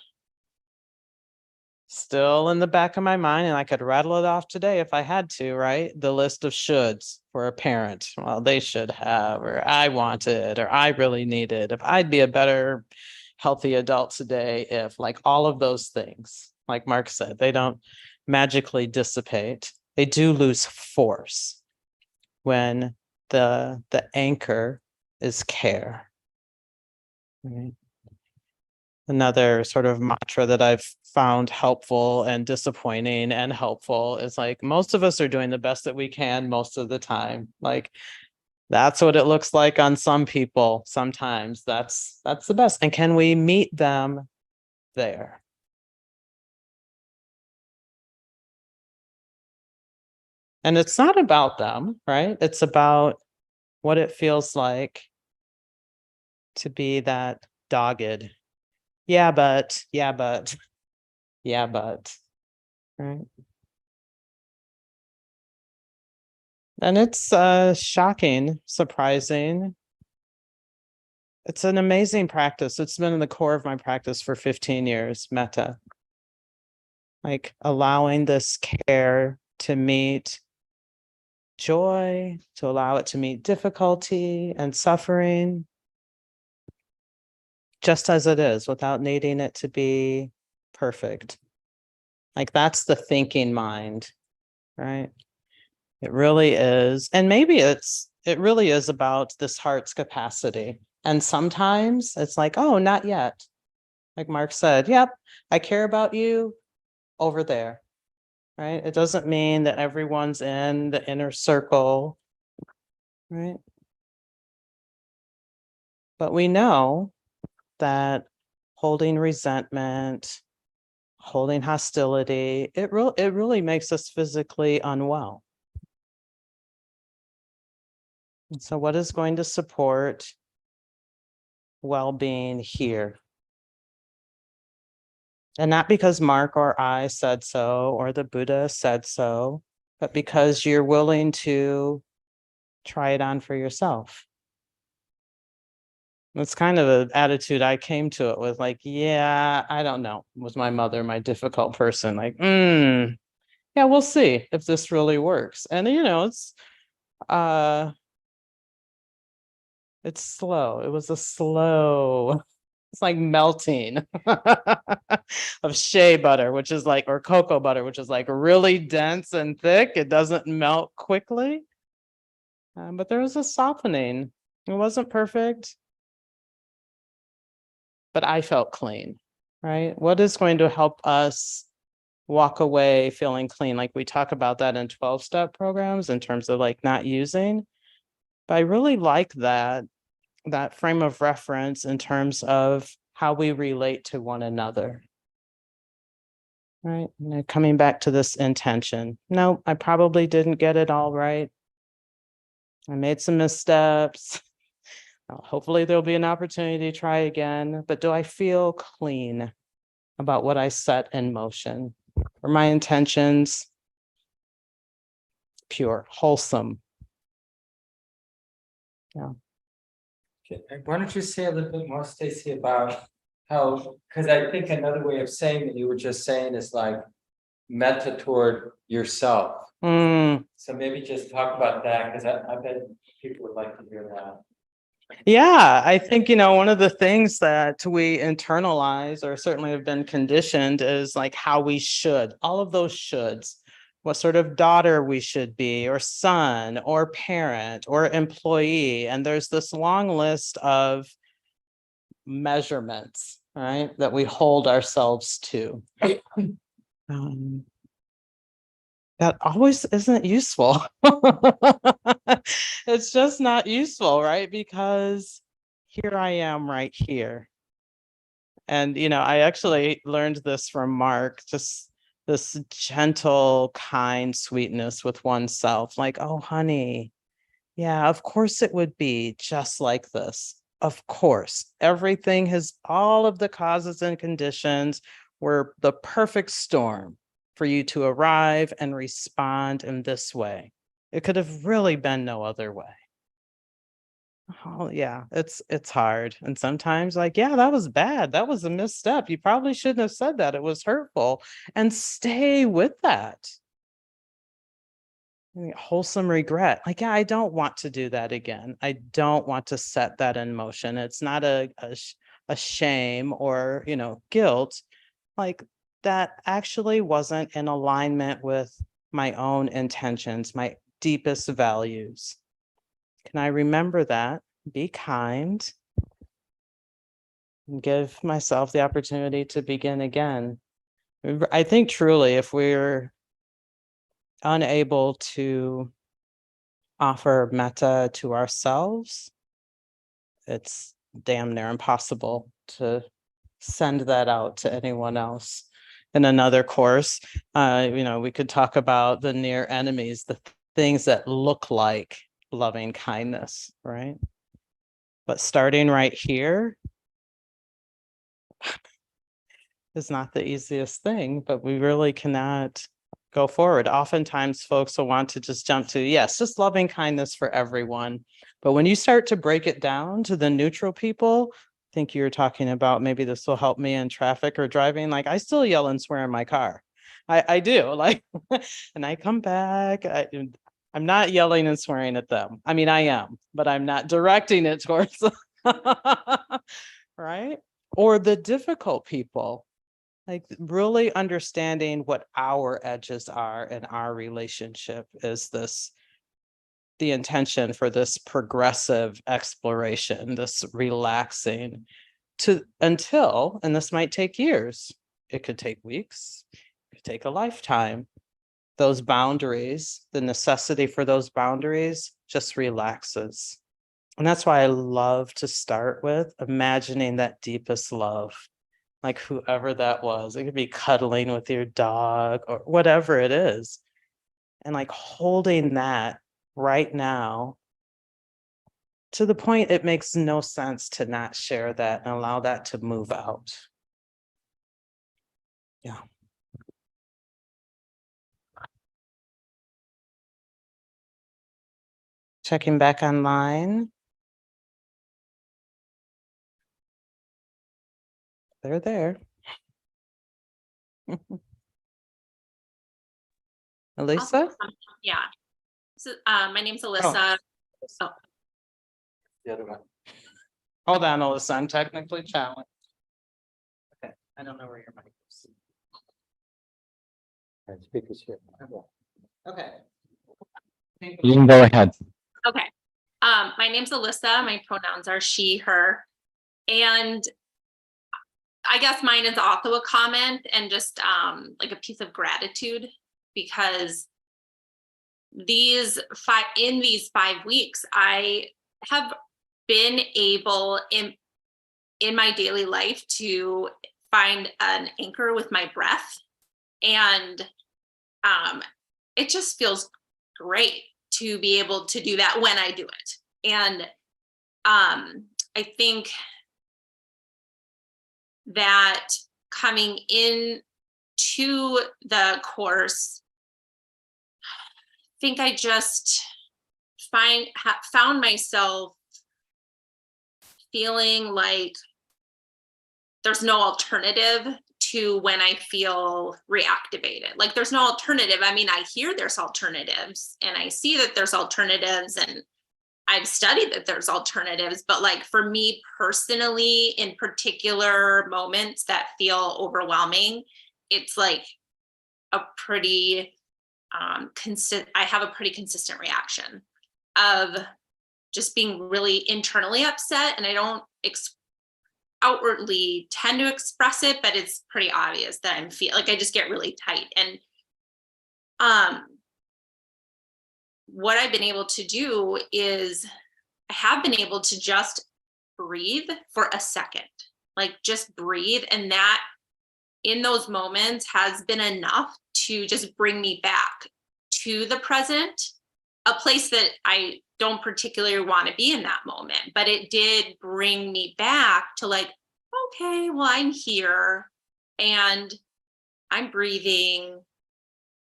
Still in the back of my mind, and I could rattle it off today if I had to, right? The list of shoulds for a parent. Well, they should have, or I wanted, or I really needed. If I'd be a better, healthy adult today, if like all of those things, like Mark said, they don't magically dissipate. They do lose force when the anchor is care. Right? Another sort of mantra that I've found helpful and disappointing and helpful is like most of us are doing the best that we can most of the time. Like that's what it looks like on some people. Sometimes that's the best. And can we meet them there? And it's not about them, right? It's about what it feels like to be that dogged. Yeah, but, yeah, but, yeah, but, right? And it's shocking, surprising. It's an amazing practice. It's been in the core of my practice for 15 years, metta. Like allowing this care to meet joy, to allow it to meet difficulty and suffering, just as it is, without needing it to be perfect. Like that's the thinking mind, right? It really is. And maybe it really is about this heart's capacity. And sometimes it's like, oh, not yet. Like Mark said, yep, I care about you over there, right? It doesn't mean that everyone's in the inner circle, right? But we know that holding resentment, holding hostility, it really makes us physically unwell. And so what is going to support well-being here? And not because Mark or I said so, or the Buddha said so, but because you're willing to try it on for yourself. That's kind of an attitude I came to it with, like, yeah, I don't know. Was my mother my difficult person? Like, yeah, we'll see if this really works. And it's slow. It was a slow, it's like melting of shea butter, which is like, or cocoa butter, which is like really dense and thick. It doesn't melt quickly. But there was a softening. It wasn't perfect, but I felt clean, right? What is going to help us walk away feeling clean? Like we talk about that in 12-step programs in terms of like not using. But I really like that frame of reference in terms of how we relate to one another. Right. And coming back to this intention. No, I probably didn't get it all right. I made some missteps. Hopefully there'll be an opportunity to try again. But do I feel clean about what I set in motion? Are my intentions pure, wholesome? Why don't you say a little bit more, Stacey, about how, because I think another way of saying that you were just saying is like metta toward yourself. Mm, So maybe just talk about that, because I bet people would like to hear that. yeah, I think, one of the things that we internalize or certainly have been conditioned is like how we should, all of those shoulds, what sort of daughter we should be, or son, or parent, or employee. And there's this long list of measurements, right, that we hold ourselves to. That always isn't useful. It's just not useful, right? Because here I am right here. And, I actually learned this from Mark, just this gentle, kind sweetness with oneself. Like, oh, honey, yeah, of course it would be just like this. Of course, everything has all of the causes and conditions were the perfect storm for you to arrive and respond in this way. It could have really been no other way. Oh yeah, it's hard. And sometimes like, yeah, that was bad. That was a misstep. You probably shouldn't have said that. It was hurtful. And stay with that. Wholesome regret. Like, yeah, I don't want to do that again. I don't want to set that in motion. It's not a shame or, guilt. Like that actually wasn't in alignment with my own intentions, my deepest values. Can I remember that? Be kind and give myself the opportunity to begin again. I think truly, if we're unable to offer metta to ourselves, it's damn near impossible to send that out to anyone else. In another course, we could talk about the near enemies, the things that look like loving kindness, right? But starting right here is not the easiest thing, but we really cannot go forward. Oftentimes folks will want to just jump to, yes, just loving kindness for everyone. But when you start to break it down to the neutral people, I think you're talking about, maybe this will help me in traffic or driving. Like I still yell and swear in my car. I do, like, and I come back. I'm not yelling and swearing at them. I mean, I am, but I'm not directing it towards them. Right? Or the difficult people. Like really understanding what our edges are in our relationship is the intention for this progressive exploration, this relaxing until, and this might take years, it could take weeks, it could take a lifetime. Those boundaries, the necessity for those boundaries just relaxes. And that's why I love to start with imagining that deepest love. Like whoever that was, it could be cuddling with your dog or whatever it is. And like holding that right now to the point it makes no sense to not share that and allow that to move out. Yeah. Checking back online. They're there. Elisa? Yeah. So, my name's Alyssa. Oh, The other one. Hold on, Alyssa, I'm technically challenged. Okay, I don't know where your mic is. All right, speakers here. Okay. You can go ahead. okay. My name's Alyssa. My pronouns are she, her. And I guess mine is also a comment and just like a piece of gratitude, because these 5 weeks, I have been able in my daily life to find an anchor with my breath. And it just feels great to be able to do that when I do it. And I think that coming in to the course, I think I just found myself feeling like there's no alternative to when I feel reactivated. Like there's no alternative. I mean, I hear there's alternatives and I see that there's alternatives and I've studied that there's alternatives, but like for me personally, in particular moments that feel overwhelming, it's like a pretty I have a pretty consistent reaction of just being really internally upset, and I don't outwardly tend to express it, but it's pretty obvious that I'm like I just get really tight. And what I've been able to do is I have been able to just breathe for a second, like just breathe. And that in those moments has been enough to just bring me back to the present, a place that I don't particularly want to be in that moment, but it did bring me back to like, okay, well, I'm here and I'm breathing.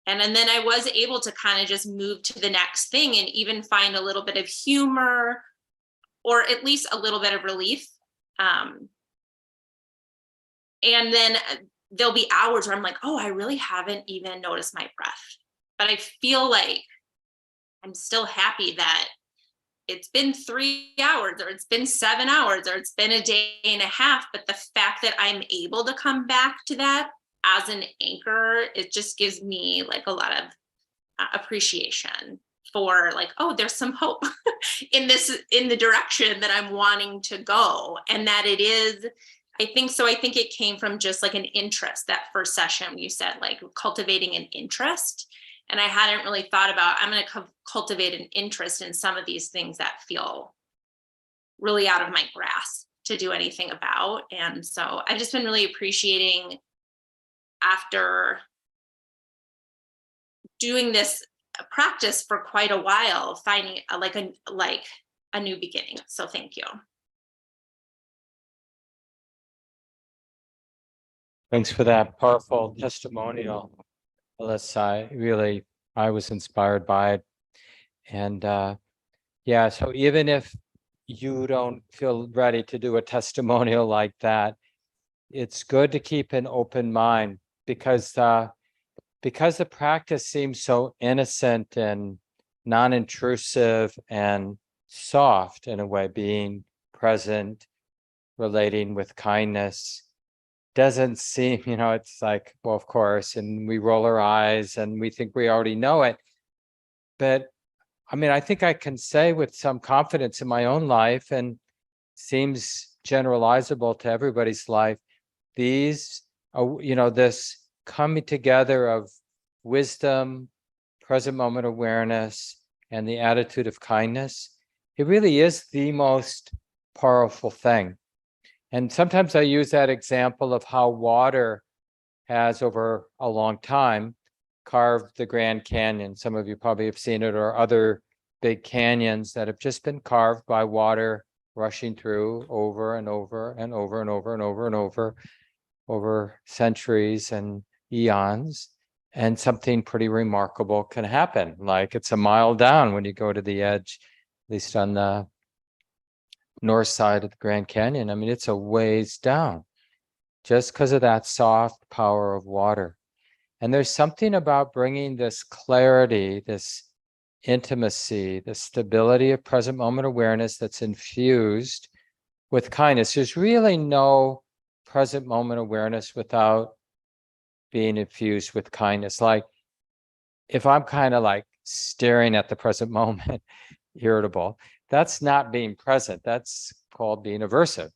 And then I was able to kind of just move to the next thing and even find a little bit of humor or at least a little bit of relief. And then there'll be hours where I'm like, oh, I really haven't even noticed my breath. But I feel like I'm still happy that it's been 3 hours or it's been 7 hours or it's been a day and a half. But the fact that I'm able to come back to that as an anchor, it just gives me like a lot of appreciation for like, oh, there's some hope in the direction that I'm wanting to go. And that it is, I think it came from just like an interest. That first session you said like cultivating an interest. And I hadn't really thought about, I'm going to cultivate an interest in some of these things that feel really out of my grasp to do anything about. And so I've just been really appreciating, after doing this practice for quite a while, finding a new beginning. So thank you. Thanks for that powerful testimonial, Alyssa. I was inspired by it. And yeah, so even if you don't feel ready to do a testimonial like that, it's good to keep an open mind because the practice seems so innocent and non-intrusive and soft in a way, being present, relating with kindness. Doesn't seem, it's like, well, of course, and we roll our eyes and we think we already know it. But I mean, I think I can say with some confidence in my own life, and seems generalizable to everybody's life, these, this coming together of wisdom, present moment awareness, and the attitude of kindness, it really is the most powerful thing. And sometimes I use that example of how water has, over a long time, carved the Grand Canyon. Some of you probably have seen it, or other big canyons that have just been carved by water rushing through over and over and over and over and over and over centuries and eons. And something pretty remarkable can happen. Like it's a mile down when you go to the edge, at least on the north side of the Grand Canyon. I mean, it's a ways down just because of that soft power of water. And there's something about bringing this clarity, this intimacy, the stability of present moment awareness that's infused with kindness. There's really no present moment awareness without being infused with kindness. Like if I'm kind of like staring at the present moment, irritable, that's not being present. That's called being aversive.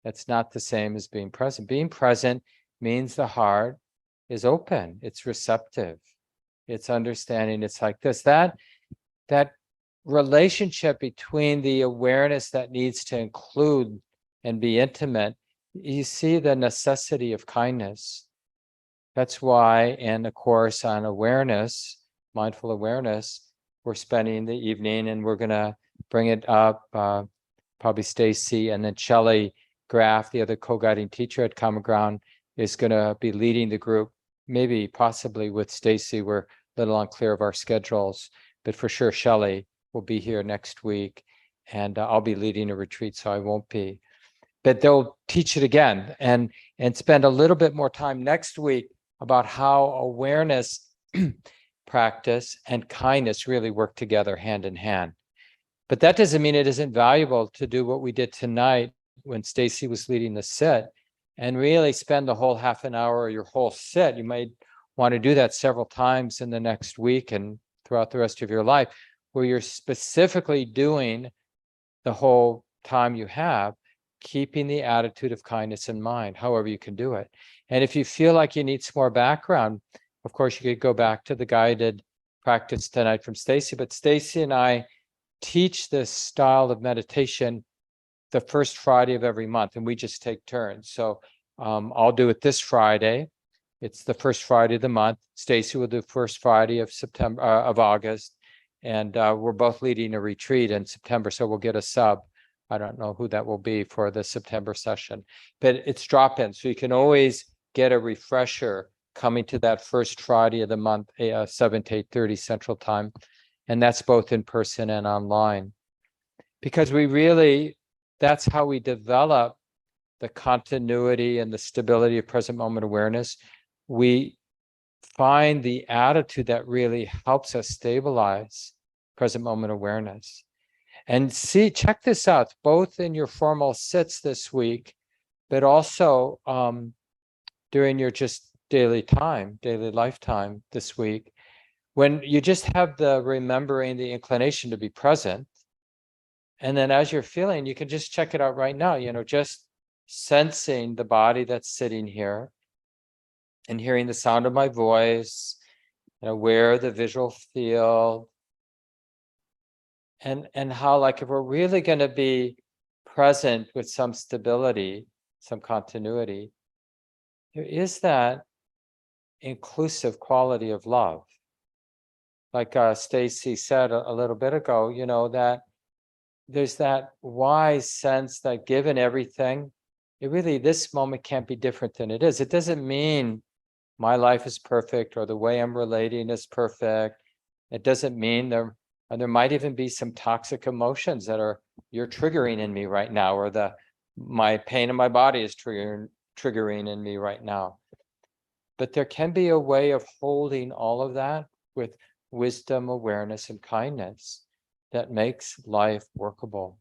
That's not the same as being present. Being present means the heart is open, it's receptive, it's understanding. It's like this, that relationship between the awareness that needs to include and be intimate. You see the necessity of kindness. That's why in the course on awareness, mindful awareness, we're spending the evening, and we're going to bring it up, probably Stacey, and then Shelley Graff, the other co-guiding teacher at Common Ground, is going to be leading the group maybe possibly with Stacey, we're a little unclear of our schedules, but for sure Shelley will be here next week, and I'll be leading a retreat, so I won't be. But they'll teach it again and spend a little bit more time next week about how awareness practice and kindness really work together hand in hand. But that doesn't mean it isn't valuable to do what we did tonight when Stacey was leading the sit and really spend the whole half an hour or your whole sit. You might want to do that several times in the next week and throughout the rest of your life, where you're specifically doing the whole time you have, keeping the attitude of kindness in mind, however you can do it. And if you feel like you need some more background, of course, you could go back to the guided practice tonight from Stacey, but Stacey and I teach this style of meditation the first Friday of every month, and we just take turns. So I'll do it this Friday. It's the first Friday of the month. Stacey will do first Friday of September, of August, and we're both leading a retreat in September, so we'll get a sub. I don't know who that will be for the September session, but it's drop-in, so you can always get a refresher coming to that first Friday of the month, 7 to 8:30 Central Time, and that's both in person and online. Because we really, that's how we develop the continuity and the stability of present moment awareness. We find the attitude that really helps us stabilize present moment awareness. And see, check this out, both in your formal sits this week, but also during your just daily lifetime this week, when you just have the remembering the inclination to be present. And then as you're feeling, you can just check it out right now, just sensing the body that's sitting here and hearing the sound of my voice, aware of the visual field. And how, like, if we're really going to be present with some stability, some continuity, there is that inclusive quality of love. Like Stacey said a little bit ago, that there's that wise sense that given everything, this moment can't be different than it is. It doesn't mean my life is perfect or the way I'm relating is perfect. It doesn't mean there might even be some toxic emotions that you're triggering in me right now, or my pain in my body is triggering in me right now. But there can be a way of holding all of that with wisdom, awareness, and kindness that makes life workable.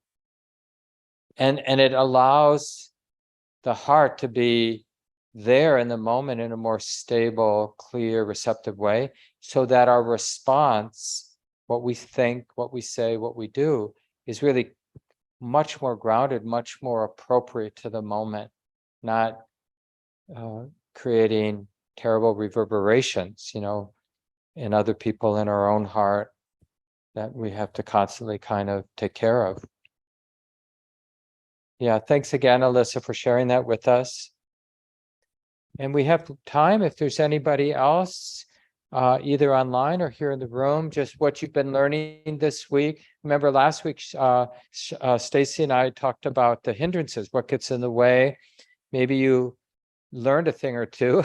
And it allows the heart to be there in the moment in a more stable, clear, receptive way, so that our response, what we think, what we say, what we do, is really much more grounded, much more appropriate to the moment, not creating terrible reverberations, in other people, in our own heart, that we have to constantly kind of take care of. Yeah, thanks again, Alyssa, for sharing that with us. And we have time if there's anybody else, either online or here in the room, just what you've been learning this week. Remember last week, Stacey and I talked about the hindrances, what gets in the way. Maybe you learned a thing or two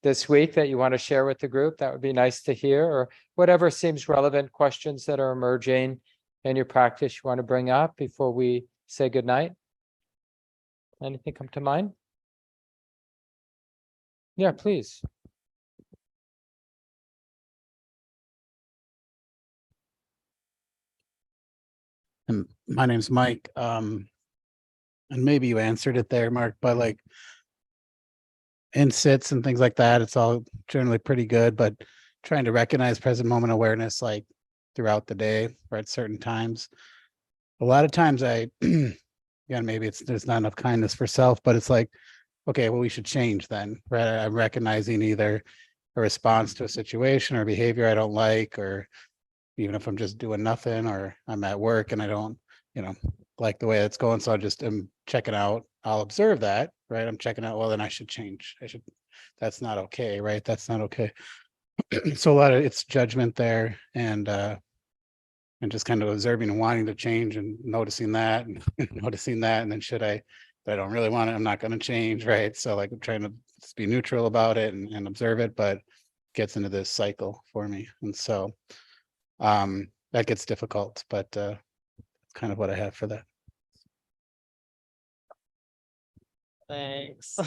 this week that you want to share with the group. That would be nice to hear, or whatever seems relevant, questions that are emerging in your practice you want to bring up before we say goodnight. Anything come to mind? Yeah, please. And my name's Mike. And maybe you answered it there, Mark, but like in sits and things like that, it's all generally pretty good, but trying to recognize present moment awareness like throughout the day or at certain times. A lot of times again, maybe there's not enough kindness for self, but it's like, okay, well, we should change then, right? I'm recognizing either a response to a situation or behavior I don't like, or even if I'm just doing nothing, or I'm at work and I don't, like the way it's going. So I just am checking out, I'll observe that, right? I'm checking out, well, then I should change. That's not okay, right? That's not okay. So a lot of it's judgment there, and just kind of observing and wanting to change and noticing that and noticing that. And then I don't really want it, I'm not going to change, right? So like I'm trying to just be neutral about it and observe it, but gets into this cycle for me. And so that gets difficult, but that's kind of what I have for that. Thanks.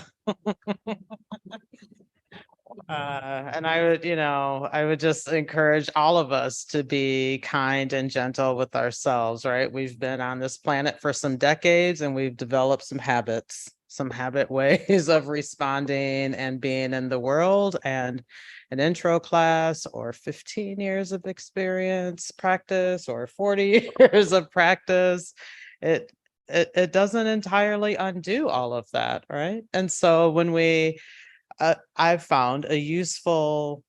And I would, I would just encourage all of us to be kind and gentle with ourselves, right? We've been on this planet for some decades and we've developed some habits, some habit ways of responding and being in the world. And an intro class or 15 years of experience practice or 40 years of practice, it doesn't entirely undo all of that, right? And so when I've found a useful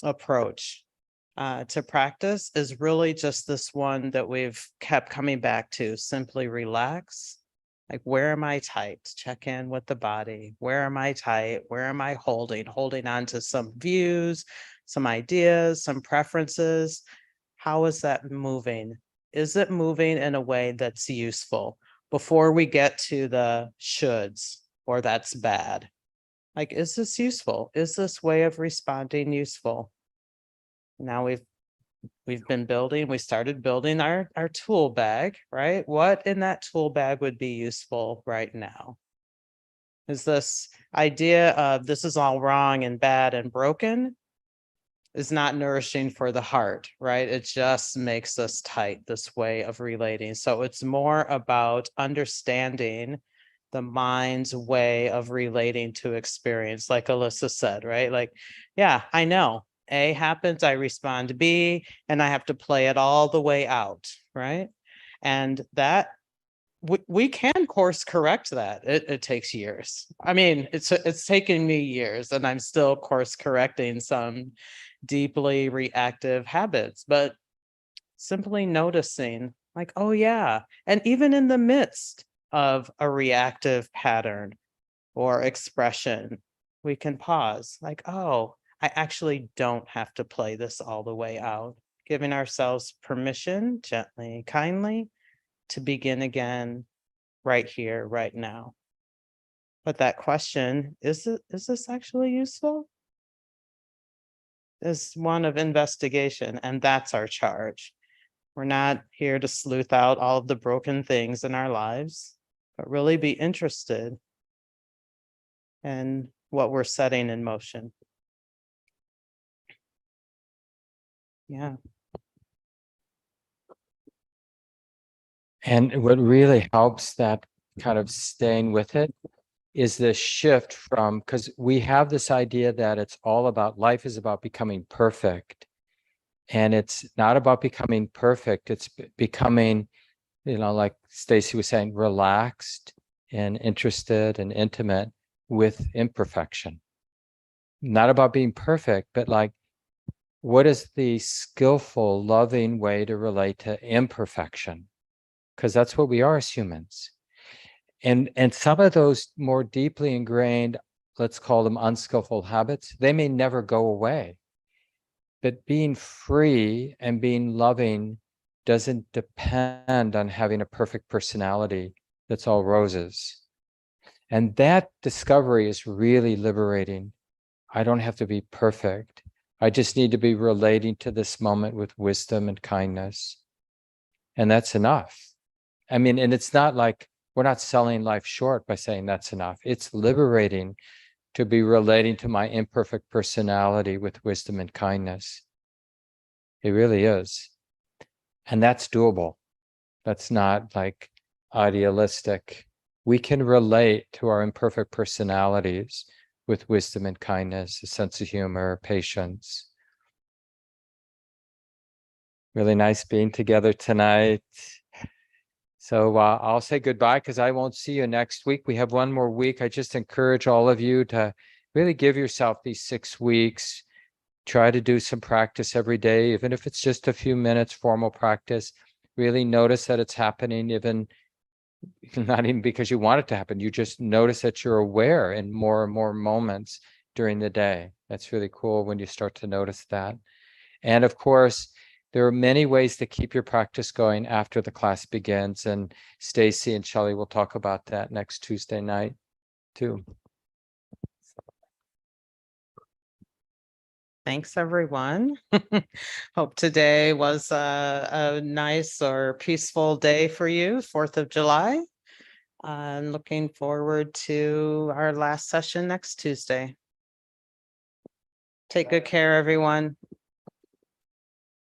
approach to practice is really just this one that we've kept coming back to: simply relax. Like, where am I tight? Check in with the body. Where am I tight? Where am I holding on to some views, some ideas, some preferences? How is that moving? Is it moving in a way that's useful before we get to the shoulds or that's bad? Like, is this useful? Is this way of responding useful? Now we've been building, we started building our tool bag, right? What in that tool bag would be useful right now? Is this idea of this is all wrong and bad and broken is not nourishing for the heart, right? It just makes us tight, this way of relating. So it's more about understanding the mind's way of relating to experience, like Alyssa said, right? Like, yeah, I know A happens, I respond to B, and I have to play it all the way out, right? And that we can course correct that. It takes years. I mean, it's taken me years, and I'm still course correcting some deeply reactive habits, but simply noticing, like, oh yeah, and even in the midst of a reactive pattern or expression, we can pause, like, oh, I actually don't have to play this all the way out, giving ourselves permission, gently, kindly, to begin again right here, right now. But that question, is this actually useful? Is one of investigation, and that's our charge. We're not here to sleuth out all of the broken things in our lives, but really be interested in what we're setting in motion. Yeah. And what really helps that kind of staying with it is the shift from, because we have this idea that it's all about, life is about becoming perfect. And it's not about becoming perfect. It's becoming, like Stacey was saying, relaxed and interested and intimate with imperfection. Not about being perfect, but like, what is the skillful, loving way to relate to imperfection? Because that's what we are as humans. And some of those more deeply ingrained, let's call them unskillful habits, they may never go away. But being free and being loving doesn't depend on having a perfect personality that's all roses. And that discovery is really liberating. I don't have to be perfect. I just need to be relating to this moment with wisdom and kindness. And that's enough. I mean, and it's not like we're not selling life short by saying that's enough. It's liberating to be relating to my imperfect personality with wisdom and kindness. It really is. And that's doable. That's not like idealistic. We can relate to our imperfect personalities with wisdom and kindness, a sense of humor, patience. Really nice being together tonight. So I'll say goodbye because I won't see you next week. We have one more week. I just encourage all of you to really give yourself these 6 weeks. Try to do some practice every day, even if it's just a few minutes, formal practice. Really notice that it's happening, even not even because you want it to happen. You just notice that you're aware in more and more moments during the day. That's really cool when you start to notice that. And of course, there are many ways to keep your practice going after the class begins. And Stacey and Shelley will talk about that next Tuesday night too. Thanks, everyone. Hope today was a nice or peaceful day for you, 4th of July. I'm looking forward to our last session next Tuesday. Take good care, everyone.